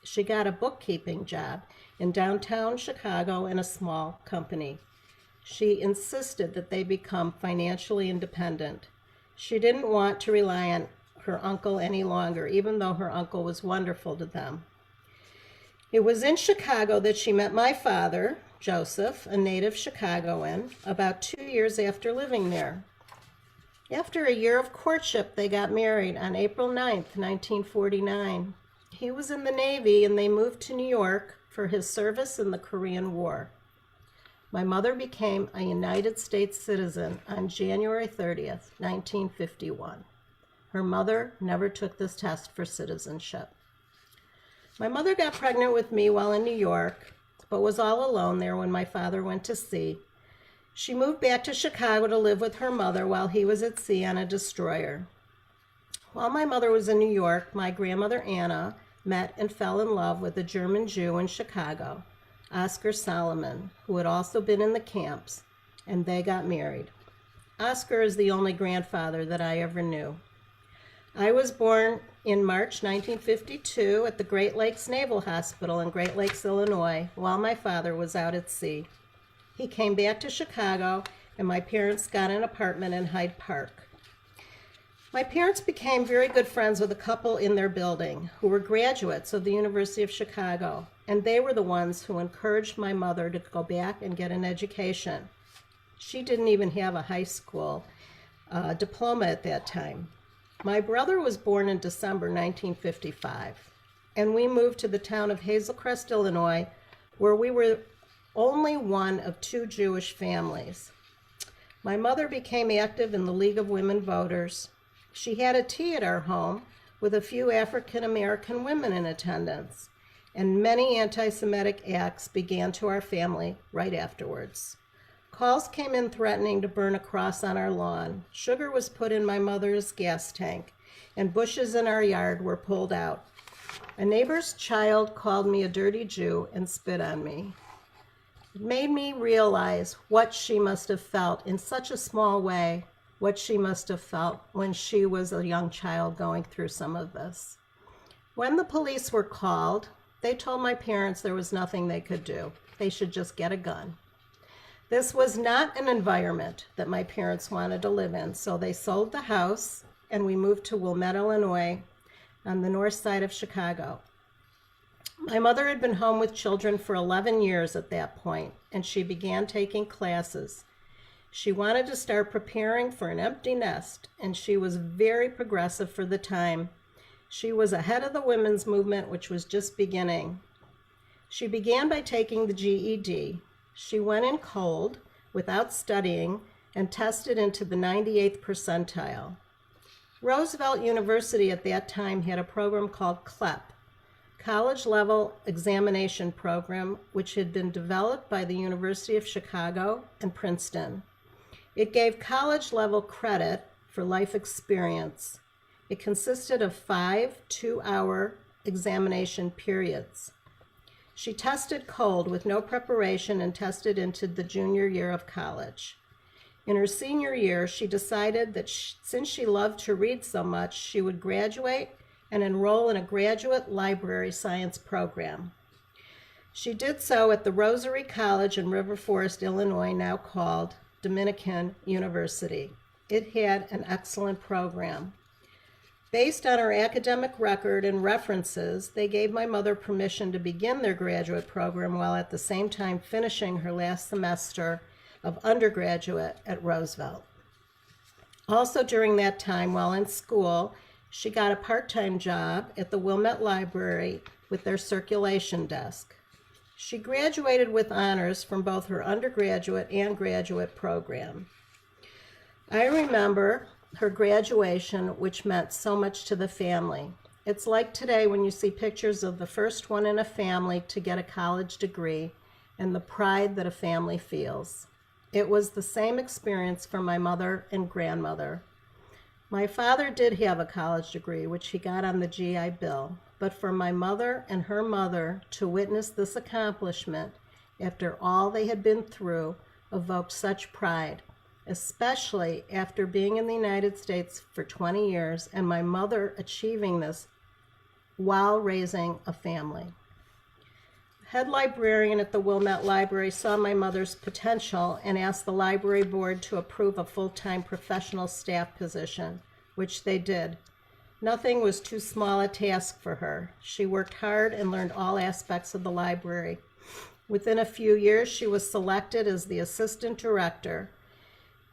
She got a bookkeeping job in downtown Chicago in a small company. She insisted that they become financially independent. She didn't want to rely on her uncle any longer, even though her uncle was wonderful to them. It was in Chicago that she met my father, Joseph, a native Chicagoan, about 2 years after living there. After a year of courtship, they got married on April 9th, 1949. He was in the Navy, and they moved to New York for his service in the Korean War. My mother became a United States citizen on January 30th, 1951. Her mother never took this test for citizenship. My mother got pregnant with me while in New York, but was all alone there when my father went to sea. She moved back to Chicago to live with her mother while he was at sea on a destroyer. While my mother was in New York, my grandmother Anna met and fell in love with a German Jew in Chicago, Oscar Solomon, who had also been in the camps, and they got married. Oscar is the only grandfather that I ever knew. I was born in March 1952 at the Great Lakes Naval Hospital in Great Lakes, Illinois, while my father was out at sea. He came back to Chicago, and my parents got an apartment in Hyde Park. My parents became very good friends with a couple in their building who were graduates of the University of Chicago, and they were the ones who encouraged my mother to go back and get an education. She didn't even have a high school diploma at that time. My brother was born in December 1955, and we moved to the town of Hazel Crest, Illinois, where we were only one of 2 Jewish families. My mother became active in the League of Women Voters. She had a tea at our home with a few African American women in attendance, and many anti-Semitic acts began to our family right afterwards. Calls came in threatening to burn a cross on our lawn. Sugar was put in my mother's gas tank, and bushes in our yard were pulled out. A neighbor's child called me a dirty Jew and spit on me. It made me realize what she must have felt in such a small way, what she must have felt when she was a young child going through some of this. When the police were called, they told my parents there was nothing they could do. They should just get a gun. This was not an environment that my parents wanted to live in, so they sold the house and we moved to Wilmette, Illinois, on the north side of Chicago. My mother had been home with children for 11 years at that point, and she began taking classes. She wanted to start preparing for an empty nest, and she was very progressive for the time. She was ahead of the women's movement, which was just beginning. She began by taking the GED. She went in cold, without studying, and tested into the 98th percentile. Roosevelt University at that time had a program called CLEP, College Level Examination Program, which had been developed by the University of Chicago and Princeton. It gave college level credit for life experience. It consisted of 5 two-hour examination periods. She tested cold with no preparation and tested into the junior year of college. In her senior year, she decided that since she loved to read so much, she would graduate and enroll in a graduate library science program. She did so at the Rosary College in River Forest, Illinois, now called Dominican University. It had an excellent program. Based on her academic record and references, they gave my mother permission to begin their graduate program while at the same time finishing her last semester of undergraduate at Roosevelt. Also during that time, while in school, she got a part-time job at the Wilmette Library with their circulation desk. She graduated with honors from both her undergraduate and graduate program. I remember her graduation, which meant so much to the family. It's like today when you see pictures of the first one in a family to get a college degree and the pride that a family feels. It was the same experience for my mother and grandmother. My father did have a college degree, which he got on the GI Bill, but for my mother and her mother to witness this accomplishment after all they had been through evoked such pride, especially after being in the United States for 20 years and my mother achieving this while raising a family. The head librarian at the Wilmette Library saw my mother's potential and asked the library board to approve a full-time professional staff position, which they did. Nothing was too small a task for her. She worked hard and learned all aspects of the library. Within a few years, she was selected as the assistant director.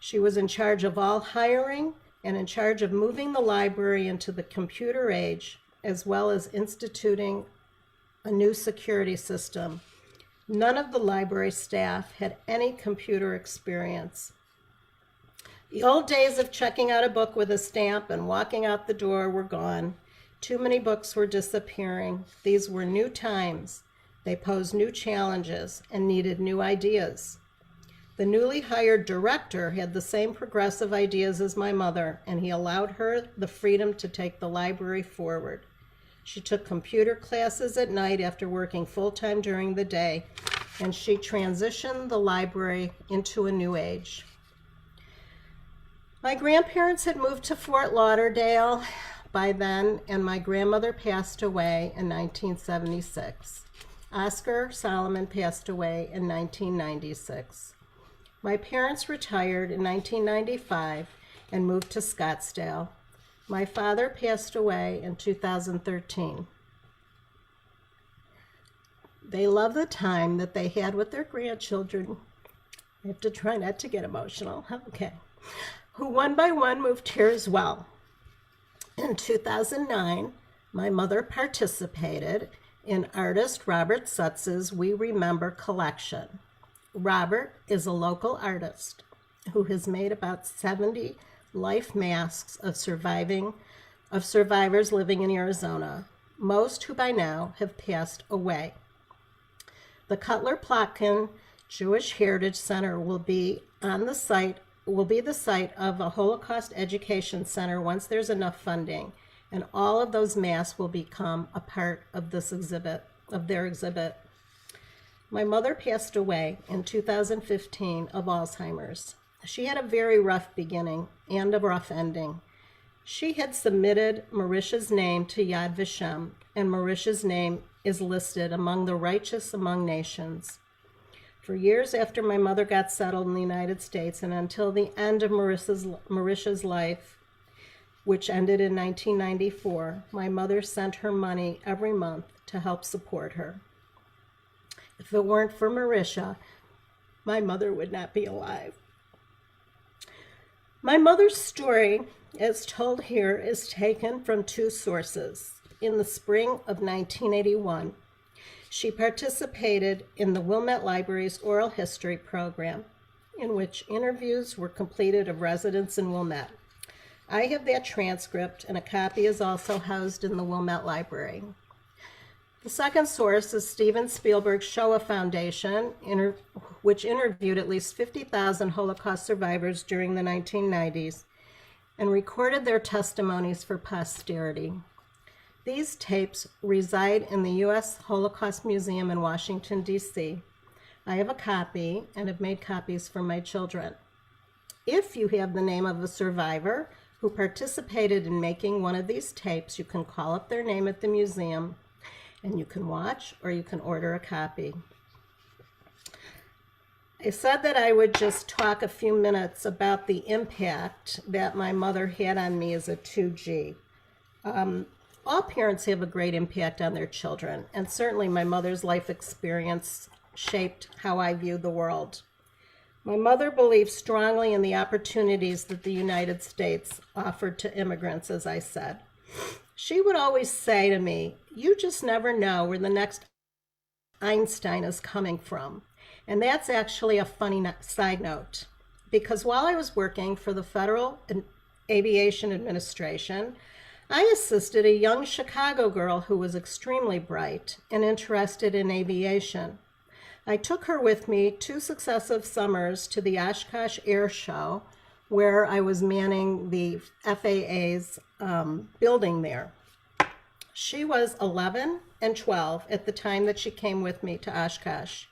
She was in charge of all hiring and in charge of moving the library into the computer age, as well as instituting a new security system. None of the library staff had any computer experience. The old days of checking out a book with a stamp and walking out the door were gone. Too many books were disappearing. These were new times. They posed new challenges and needed new ideas. The newly hired director had the same progressive ideas as my mother, and he allowed her the freedom to take the library forward. She took computer classes at night after working full-time during the day, and she transitioned the library into a new age. My grandparents had moved to Fort Lauderdale by then, and my grandmother passed away in 1976. Oscar Solomon passed away in 1996. My parents retired in 1995 and moved to Scottsdale. My father passed away in 2013. They love the time that they had with their grandchildren. I have to try not to get emotional. Okay. Who one by one moved here as well. In 2009, my mother participated in artist Robert Sutz's We Remember collection. Robert is a local artist who has made about 70 life masks of survivors living in Arizona, most who by now have passed away. The Cutler Plotkin Jewish Heritage Center will be the site of a Holocaust Education Center once there's enough funding, and all of those masks will become a part of their exhibit. My mother passed away in 2015 of Alzheimer's. She had a very rough beginning and a rough ending. She had submitted Marisha's name to Yad Vashem, and Marisha's name is listed among the righteous among nations. For years after my mother got settled in the United States and until the end of Marisha's life, which ended in 1994, my mother sent her money every month to help support her. If it weren't for Marisha, my mother would not be alive. My mother's story, as told here, is taken from two sources. In the spring of 1981, she participated in the Wilmette Library's oral history program. in which interviews were completed of residents in Wilmette. I have that transcript, and a copy is also housed in the Wilmette Library. The second source is Steven Spielberg's Shoah Foundation, which interviewed at least 50,000 Holocaust survivors during the 1990s and recorded their testimonies for posterity. These tapes reside in the U.S. Holocaust Museum in Washington, D.C. I have a copy and have made copies for my children. If you have the name of a survivor who participated in making one of these tapes, you can call up their name at the museum and you can watch or you can order a copy. I said that I would just talk a few minutes about the impact that my mother had on me as a 2G. All parents have a great impact on their children, and certainly my mother's life experience shaped how I view the world. My mother believed strongly in the opportunities that the United States offered to immigrants, as I said. She would always say to me, "You just never know where the next Einstein is coming from." And that's actually a funny side note, because while I was working for the Federal Aviation Administration, I assisted a young Chicago girl who was extremely bright and interested in aviation. I took her with me 2 successive summers to the Oshkosh Air Show, where I was manning the FAA's building there. She was 11 and 12 at the time that she came with me to Oshkosh.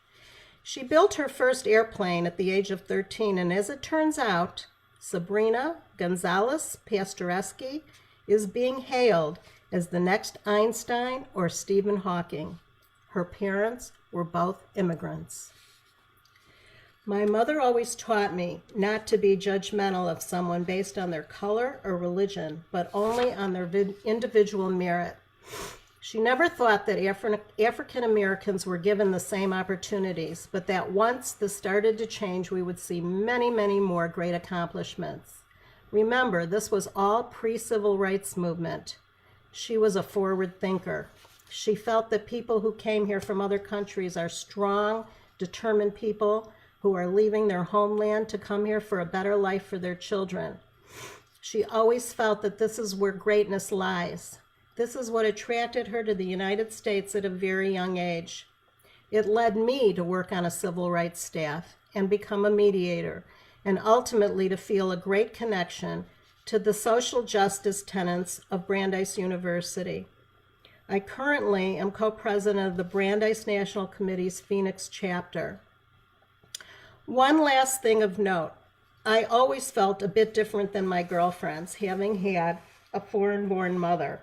She built her first airplane at the age of 13, and as it turns out, Sabrina Gonzalez Pastoreski is being hailed as the next Einstein or Stephen Hawking. Her parents were both immigrants. My mother always taught me not to be judgmental of someone based on their color or religion, but only on their individual merit. She never thought that African Americans were given the same opportunities, but that once this started to change, we would see many, many more great accomplishments. Remember, this was all pre-civil rights movement. She was a forward thinker. She felt that people who came here from other countries are strong, determined people who are leaving their homeland to come here for a better life for their children. She always felt that this is where greatness lies. This is what attracted her to the United States at a very young age. It led me to work on a civil rights staff and become a mediator, and ultimately to feel a great connection to the social justice tenets of Brandeis University. I currently am co-president of the Brandeis National Committee's Phoenix chapter. One last thing of note, I always felt a bit different than my girlfriends, having had a foreign-born mother.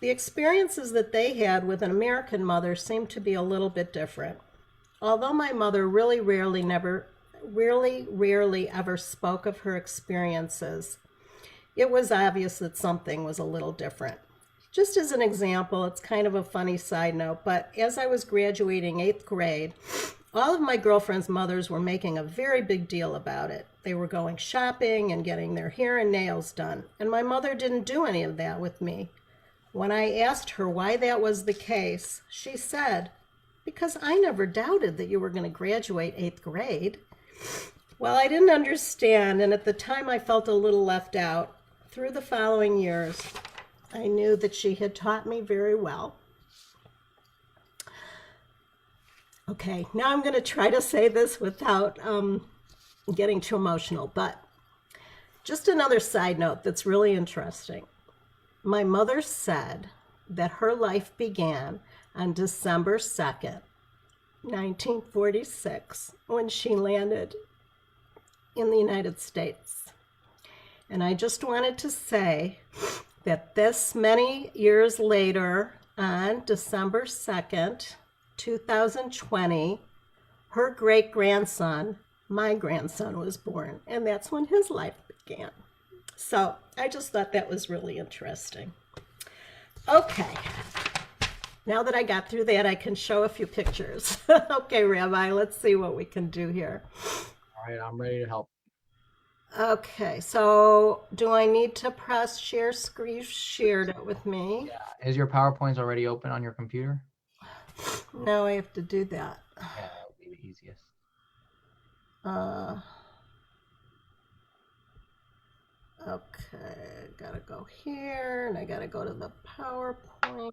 The experiences that they had with an American mother seemed to be a little bit different. Although my mother really rarely ever spoke of her experiences, it was obvious that something was a little different. Just as an example, it's kind of a funny side note, but as I was graduating 8th grade, all of my girlfriends' mothers were making a very big deal about it. They were going shopping and getting their hair and nails done, and my mother didn't do any of that with me. When I asked her why that was the case, she said, "Because I never doubted that you were going to graduate 8th grade." Well, I didn't understand, and at the time I felt a little left out. Through the following years, I knew that she had taught me very well. Okay, now I'm going to try to say this without getting too emotional, but just another side note that's really interesting. My mother said that her life began on December 2nd, 1946, when she landed in the United States. And I just wanted to say that this many years later, on December 2nd, 2020, her great-grandson, my grandson, was born, and that's when his life began. So I just thought that was really interesting. Okay, now that I got through that, I can show a few pictures. Okay, Rabbi, let's see what we can do here. All right, I'm ready to help. Okay, so do I need to press share screen? You shared it with me. Yeah. Is your PowerPoint already open on your computer? No, I have to do that. Yeah, that would be the easiest. Okay, gotta go here, and I gotta go to the PowerPoint.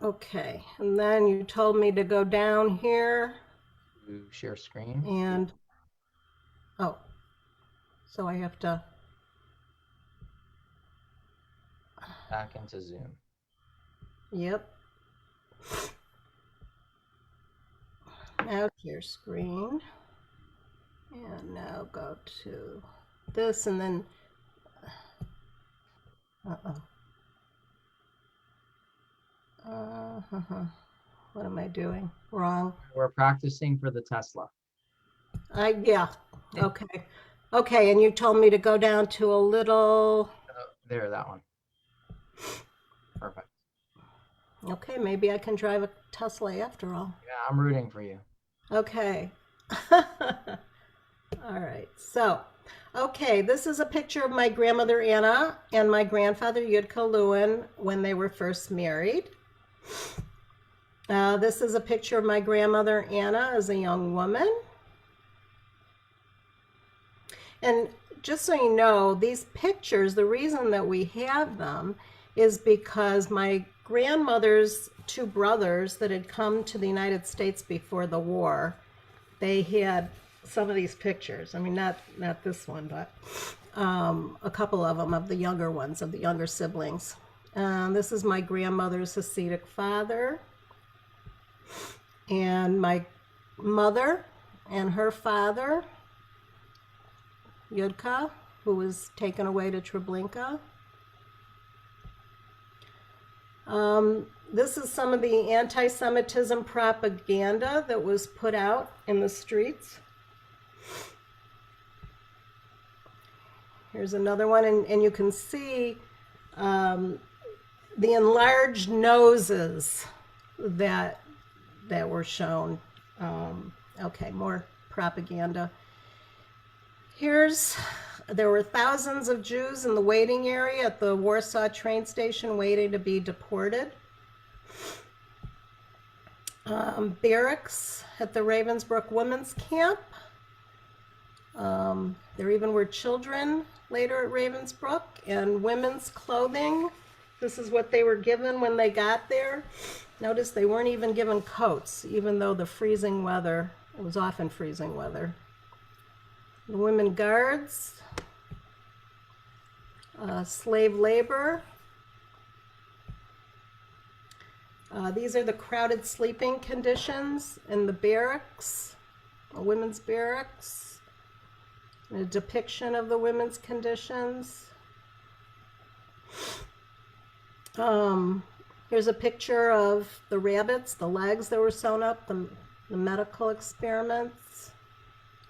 Okay, and then you told me to go down here To share screen. and, oh, so I have to, Back into Zoom. yep. Now share screen. And now go to this and then, what am I doing? Wrong. We're practicing for the Tesla. Yeah, okay. Okay, and you told me to go down to a little, There, that one. Perfect. okay, maybe I can drive a Tesla after all. Yeah, I'm rooting for you. Okay. All right. So, okay, this is a picture of my grandmother Anna and my grandfather Yudka Lewin when they were first married. This is a picture of my grandmother Anna as a young woman. And just so you know, these pictures, the reason that we have them is because my grandmother's two brothers that had come to the United States before the war, they had some of these pictures. I mean, not this one, but a couple of them of the younger ones, of the younger siblings. This is my grandmother's Hasidic father, and my mother and her father, Yudka, who was taken away to Treblinka. This is some of the anti-Semitism propaganda that was put out in the streets. Here's another one, and you can see the enlarged noses that were shown. Okay, more propaganda. There were thousands of Jews in the waiting area at the Warsaw train station waiting to be deported. Barracks at the Ravensbruck women's camp. There even were children later at Ravensbruck, and women's clothing. This is what they were given when they got there. Notice they weren't even given coats, even though the freezing weather, it was often freezing weather. The women guards, slave labor. These are the crowded sleeping conditions in the barracks, the women's barracks, a depiction of the women's conditions. Here's a picture of the rabbits, the legs that were sewn up, the medical experiments,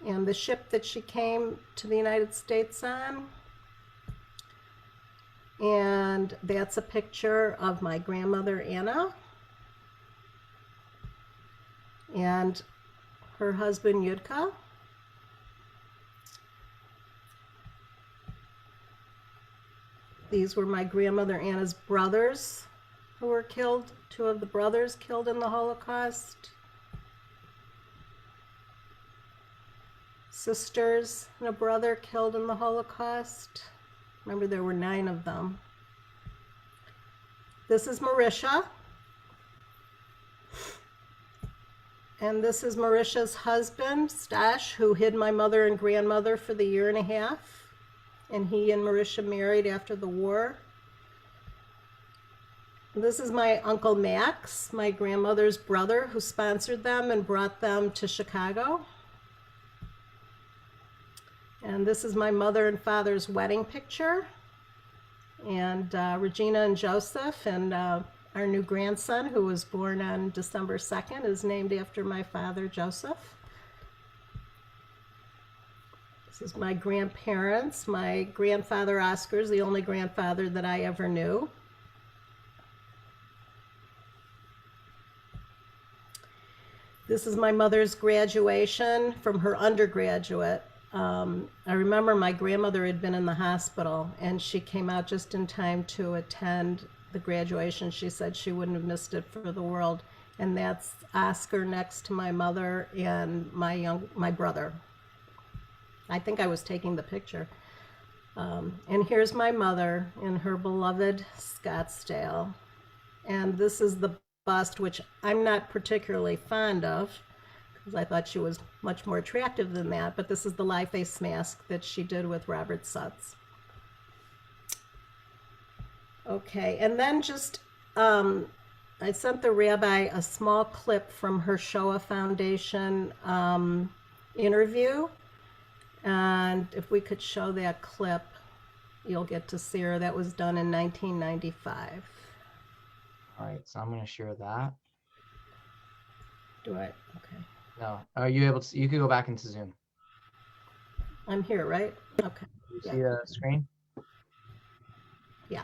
and the ship that she came to the United States on. And that's a picture of my grandmother Anna and her husband Yudka. These were my grandmother Anna's brothers who were killed, two of the brothers killed in the Holocaust. Sisters and a brother killed in the Holocaust. Remember, there were 9 of them. This is Marisha. And this is Marisha's husband, Stash, who hid my mother and grandmother for the 1.5 years. And he and Marisha married after the war. This is my Uncle Max, my grandmother's brother, who sponsored them and brought them to Chicago. And this is my mother and father's wedding picture. And Regina and Joseph, and our new grandson, who was born on December 2nd, is named after my father, Joseph. This is my grandparents. My grandfather, Oscar, is the only grandfather that I ever knew. This is my mother's graduation from her undergraduate. I remember my grandmother had been in the hospital, and she came out just in time to attend the graduation. She said she wouldn't have missed it for the world. And that's Oscar next to my mother and my brother. I think I was taking the picture. And here's my mother in her beloved Scottsdale. And this is the bust, which I'm not particularly fond of, because I thought she was much more attractive than that. But this is the live face mask that she did with Robert Sutz. Okay, and then just, I sent the rabbi a small clip from her Shoah Foundation interview. And if we could show that clip, you'll get to see her. That was done in 1995. All right, so I'm going to share that. Do I? Okay. No, are you able to? You could go back into Zoom. I'm here, right? Okay. You see the screen? Yeah.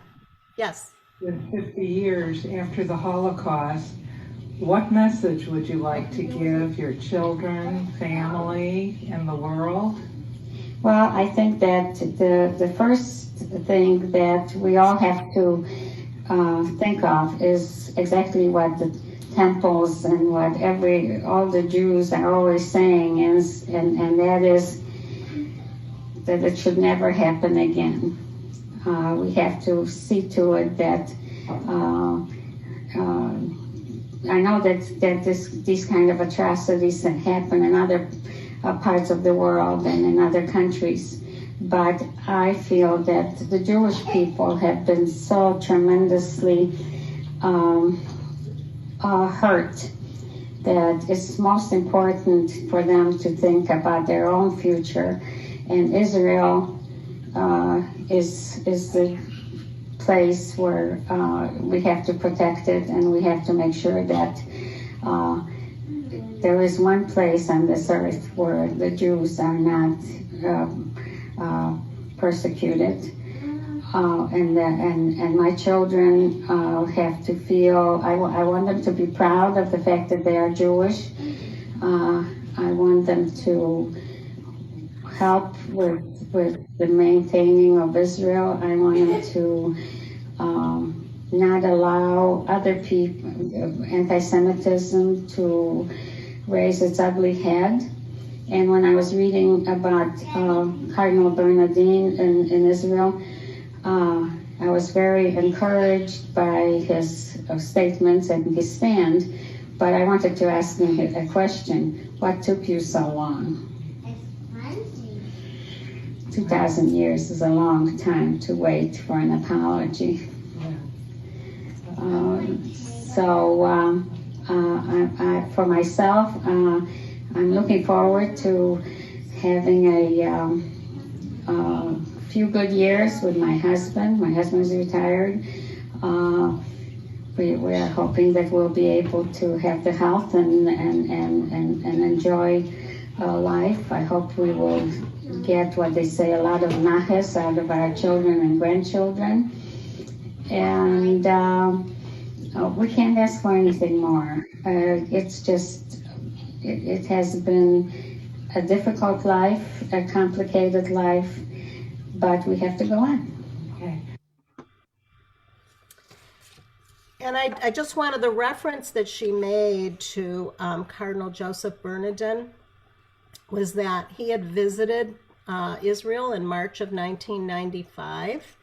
Yes. In 50 years after the Holocaust, what message would you like to give your children, family, and the world? Well, I think that the first thing that we all have to think of is exactly what the temples and what all the Jews are always saying is, and that is that it should never happen again. We have to see to it that I know that these kind of atrocities that happen in other parts of the world and in other countries, but I feel that the Jewish people have been so tremendously hurt that it's most important for them to think about their own future, and Israel is the place where we have to protect it, and we have to make sure that there is one place on this earth where the Jews are not persecuted, and my children have to feel. I want them to be proud of the fact that they are Jewish. I want them to help with the maintaining of Israel. I want them to not allow other people, anti-Semitism, to raise its ugly head. And when I was reading about Cardinal Bernardin in Israel, I was very encouraged by his statements and his stand, but I wanted to ask him a question. What took you so long? 2,000 years is a long time to wait for an apology. For myself, I'm looking forward to having a few good years with my husband. My husband is retired. We are hoping that we'll be able to have the health and enjoy life. I hope we will get what they say, a lot of naches out of our children and grandchildren. And we can't ask for anything more. It's just, it has been a difficult life, a complicated life, but we have to go on. Okay. And I just wanted the reference that she made to Cardinal Joseph Bernardin was that he had visited Israel in March of 1995,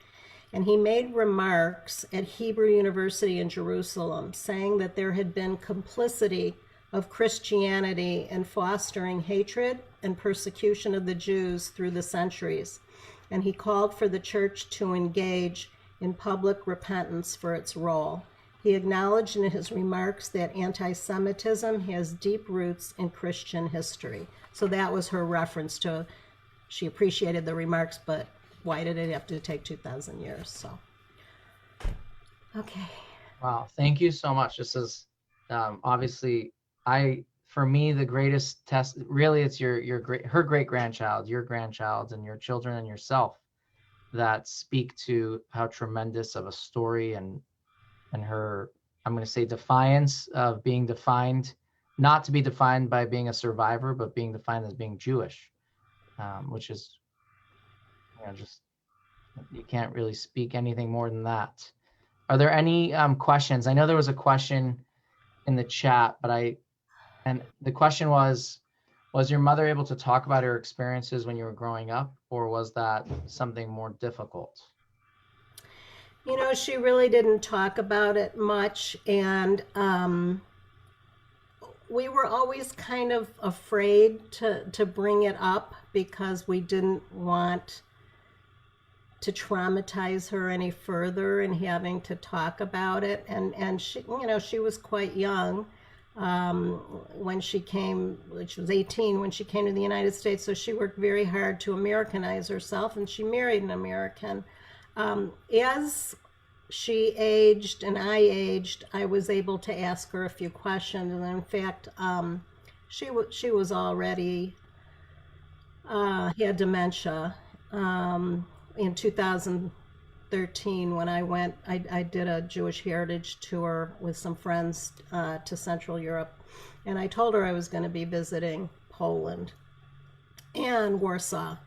and he made remarks at Hebrew University in Jerusalem saying that there had been complicity of Christianity in fostering hatred and persecution of the Jews through the centuries, and he called for the church to engage in public repentance for its role. He acknowledged in his remarks that anti-Semitism has deep roots in Christian history. So that was her reference to, she appreciated the remarks, but why did it have to take 2,000 years? So, okay. Wow, thank you so much. This is obviously, for me, the greatest test, really it's her great-grandchild, your grandchild, and your children and yourself that speak to how tremendous of a story and her, I'm going to say, defiance of being defined, not to be defined by being a survivor, but being defined as being Jewish, which is, just, you can't really speak anything more than that. Are there any questions? I know there was a question in the chat, and the question was your mother able to talk about her experiences when you were growing up, or was that something more difficult? You know, she really didn't talk about it much, and we were always kind of afraid to bring it up because we didn't want to traumatize her any further and having to talk about it. And she, you know, she was quite young when she came, which was 18 when she came to the United States. So she worked very hard to Americanize herself, and she married an American. As she aged and I aged, I was able to ask her a few questions. And in fact, she was already had dementia. In 2013, when I went, I did a Jewish heritage tour with some friends to Central Europe, and I told her I was going to be visiting Poland and Warsaw,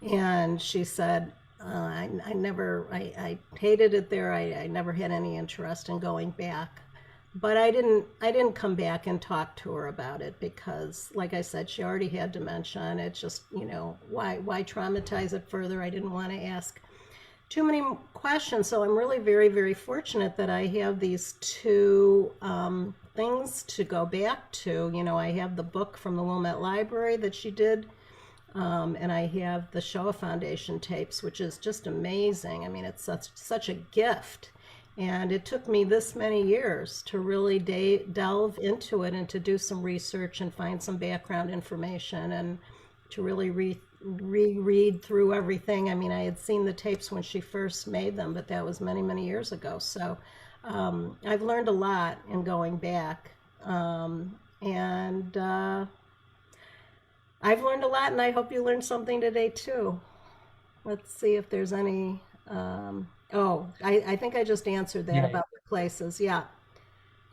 and she said, I hated it there. I never had any interest in going back. But I didn't come back and talk to her about it because, like I said, she already had dementia, and it's just, you know, why traumatize it further? I didn't want to ask too many questions. So I'm really very, very fortunate that I have these two things to go back to. You know, I have the book from the Wilmette Library that she did, and I have the Shoah Foundation tapes, which is just amazing. I mean, it's such a gift. And it took me this many years to really delve into it and to do some research and find some background information and to really reread through everything. I mean, I had seen the tapes when she first made them, but that was many, many years ago. So I've learned a lot in going back. And I've learned a lot, and I hope you learned something today too. Let's see if there's any... I think I just answered that about the places. Yeah.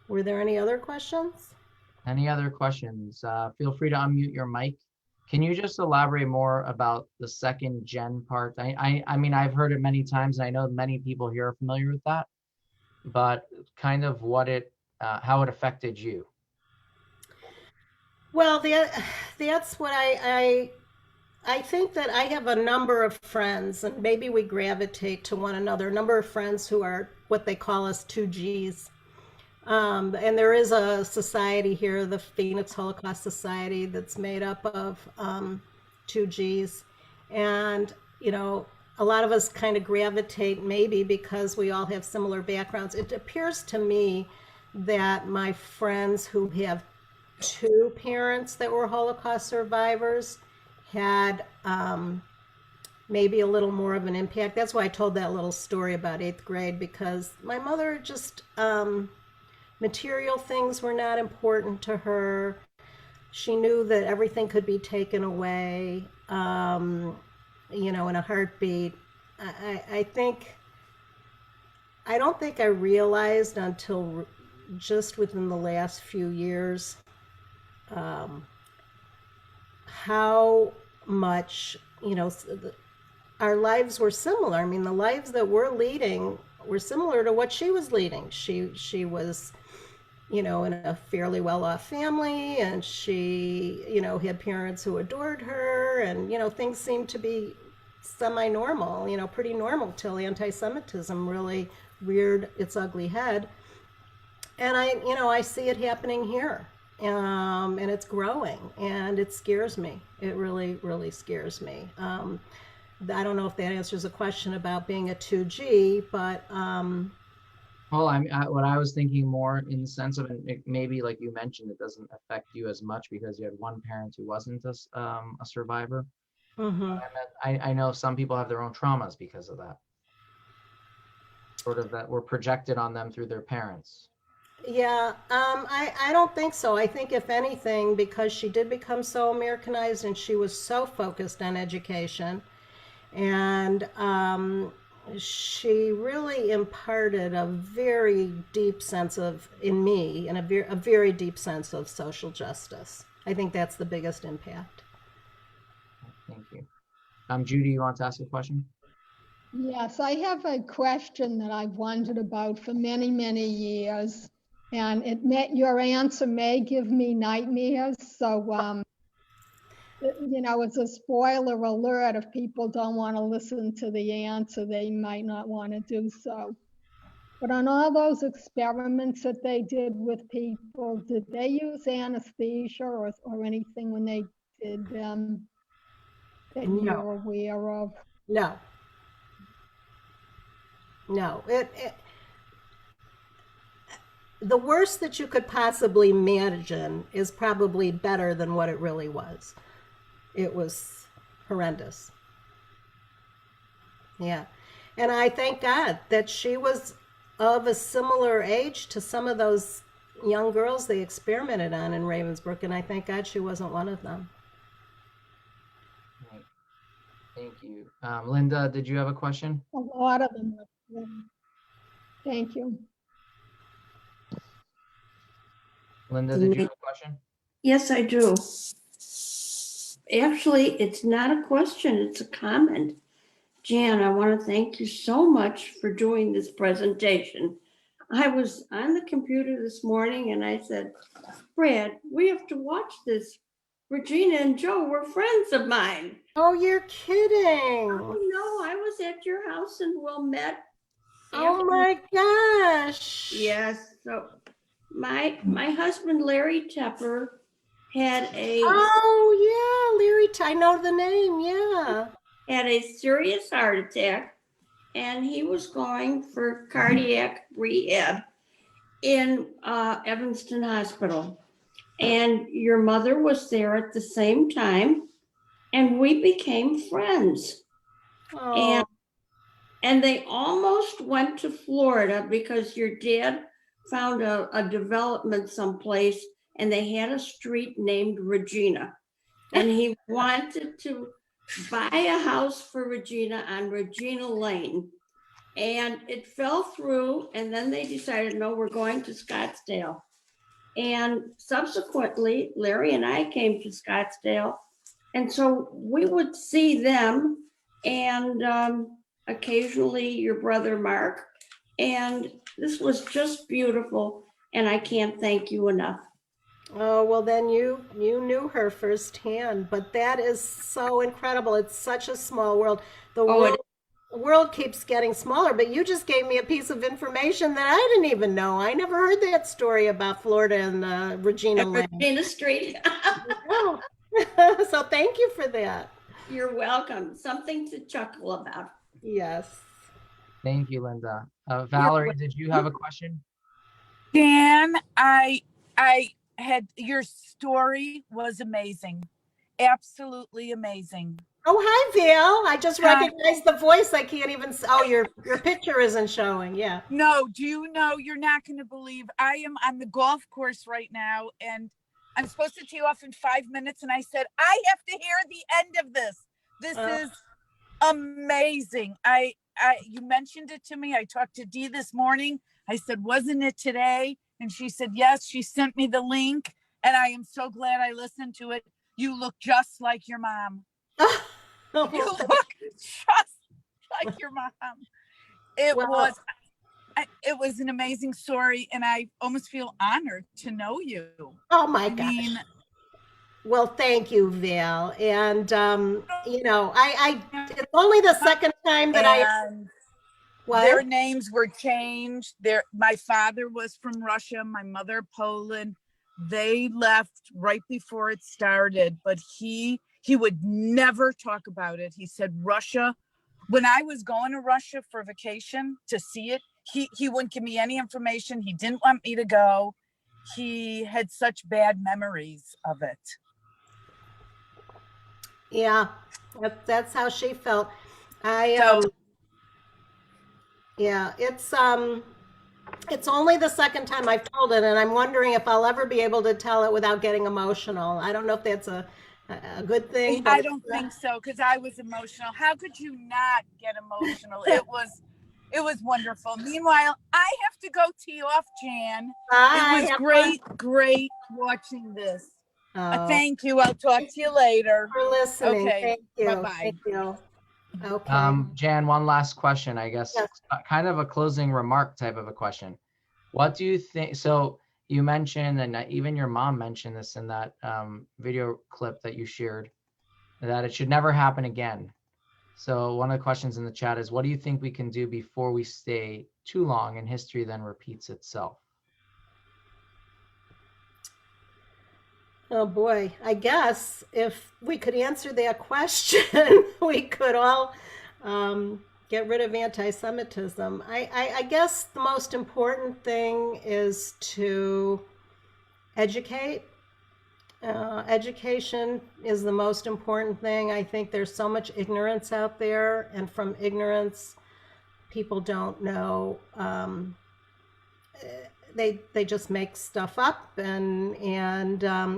Were there any other questions? Any other questions? Feel free to unmute your mic. Can you just elaborate more about the second gen part? I mean, I've heard it many times, and I know many people here are familiar with that, but kind of how it affected you. Well, that's what I think that I have a number of friends, and maybe we gravitate to one another, a number of friends who are what they call us 2Gs. And there is a society here, the Phoenix Holocaust Society, that's made up of 2Gs. And, you know, a lot of us kind of gravitate maybe because we all have similar backgrounds. It appears to me that my friends who have two parents that were Holocaust survivors had maybe a little more of an impact. That's why I told that little story about 8th grade, because my mother just, material things were not important to her. She knew that everything could be taken away, you know, in a heartbeat. I don't think I realized until just within the last few years how much, you know, our lives were similar. I mean, the lives that we're leading were similar to what she was leading. She was, you know, in a fairly well-off family, and she, you know, had parents who adored her, and, you know, things seemed to be semi-normal, you know, pretty normal till anti-Semitism really reared its ugly head. And I see it happening here. And it's growing, and it scares me. It really, really scares me. I don't know if that answers a question about being a 2G, but... Well, what I was thinking more in the sense of it, maybe like you mentioned, it doesn't affect you as much because you had one parent who wasn't a survivor. Mm-hmm. I know some people have their own traumas because of that. Sort of that were projected on them through their parents. Yeah, I don't think so. I think if anything, because she did become so Americanized and she was so focused on education, and she really imparted a very deep sense of, in me, and a very deep sense of social justice. I think that's the biggest impact. Thank you. Judy, you want to ask a question? Yes, I have a question that I've wondered about for many, many years, and your answer may give me nightmares. So, it's a spoiler alert. If people don't want to listen to the answer, they might not want to do so. But on all those experiments that they did with people, did they use anesthesia or anything when they did them that No. you're aware of? No. No. The worst that you could possibly imagine is probably better than what it really was. It was horrendous. Yeah. And I thank God that she was of a similar age to some of those young girls they experimented on in Ravensbruck, and I thank God she wasn't one of them. Right. Thank you. Linda, did you have a question? A lot of them. Thank you. Linda, did you have a question? Yes, I do. Actually, it's not a question, it's a comment. Jan, I want to thank you so much for doing this presentation. I was on the computer this morning and I said, Brad, we have to watch this. Regina and Joe were friends of mine. Oh, you're kidding. Oh, no, I was at your house and Wilmette. Oh my gosh. Yes, so my husband, Larry Tepper, had a Oh yeah, I know the name. Yeah. had a serious heart attack, and he was going for cardiac rehab in Evanston Hospital. And your mother was there at the same time, and we became friends. Oh. And they almost went to Florida because your dad found a development someplace and they had a street named Regina. And he wanted to buy a house for Regina on Regina Lane. And it fell through, and then they decided, no, we're going to Scottsdale. And subsequently, Larry and I came to Scottsdale. And so we would see them and occasionally your brother Mark. And this was just beautiful. And I can't thank you enough. Oh, well then you knew her firsthand, but that is so incredible. It's such a small world. The world keeps getting smaller, but you just gave me a piece of information that I didn't even know. I never heard that story about Florida and Regina Lane. Regina Street. Oh. So thank you for that. You're welcome. Something to chuckle about. Yes. Thank you, Linda. Valerie, did you have a question? Dan, I had, your story was amazing. Absolutely amazing. Oh, hi, Val. I just recognized the voice. I can't even, oh, your picture isn't showing. Yeah. No, do you know, you're not going to believe, I am on the golf course right now and I'm supposed to tee off in 5 minutes. And I said, I have to hear the end of this. This is amazing. You mentioned it to me. I talked to Dee this morning. I said, wasn't it today? And she said, yes. She sent me the link and I am so glad I listened to it. You look just like your mom. You look just like your mom. It was an amazing story, and I almost feel honored to know you. Oh my gosh. Well, thank you, Val. And it's only the second time that their names were changed. My father was from Russia, my mother Poland. They left right before it started, but he would never talk about it. He said Russia, when I was going to Russia for vacation to see it, he wouldn't give me any information. He didn't want me to go. He had such bad memories of it. Yeah, that's how she felt. It's only the second time I've told it, and I'm wondering if I'll ever be able to tell it without getting emotional. I don't know if that's a good thing. I don't think so, because I was emotional. How could you not get emotional? It was wonderful. Meanwhile, I have to go tee off, Jan. It was great watching this. Thank you. I'll talk to you later. For listening. Okay. Thank you. Bye-bye. Thank you. Okay. Jan, one last question, I guess, Yes. kind of a closing remark type of a question. What do you think? So you mentioned, and even your mom mentioned this in that video clip that you shared, that it should never happen again. So one of the questions in the chat is, what do you think we can do before we stay too long and history then repeats itself? Oh boy, I guess if we could answer that question, we could all get rid of anti-Semitism. I guess the most important thing is to educate. Education is the most important thing. I think there's so much ignorance out there, and from ignorance, people don't know. They just make stuff up, and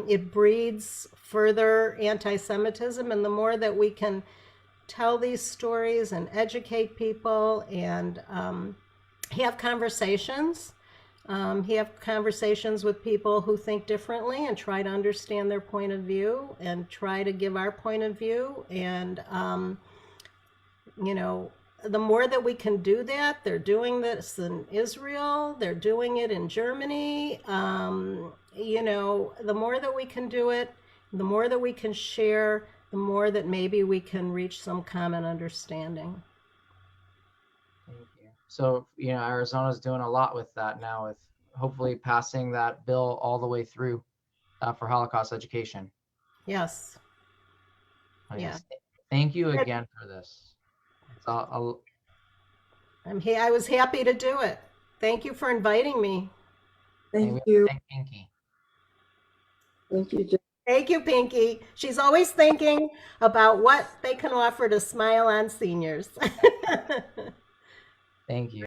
it breeds further anti-Semitism. And the more that we can tell these stories and educate people and have conversations, with people who think differently and try to understand their point of view and try to give our point of view. And, the more that we can do that, they're doing this in Israel, they're doing it in Germany. The more that we can do it, the more that we can share, the more that maybe we can reach some common understanding. Thank you. So, Arizona's doing a lot with that now, with hopefully passing that bill all the way through for Holocaust education. Yes. Yeah. Thank you again for this. I was happy to do it. Thank you for inviting me. Thank you. Thank Pinky. Thank you, Jen. Thank you, Pinky. She's always thinking about what they can offer to smile on seniors. Thank you.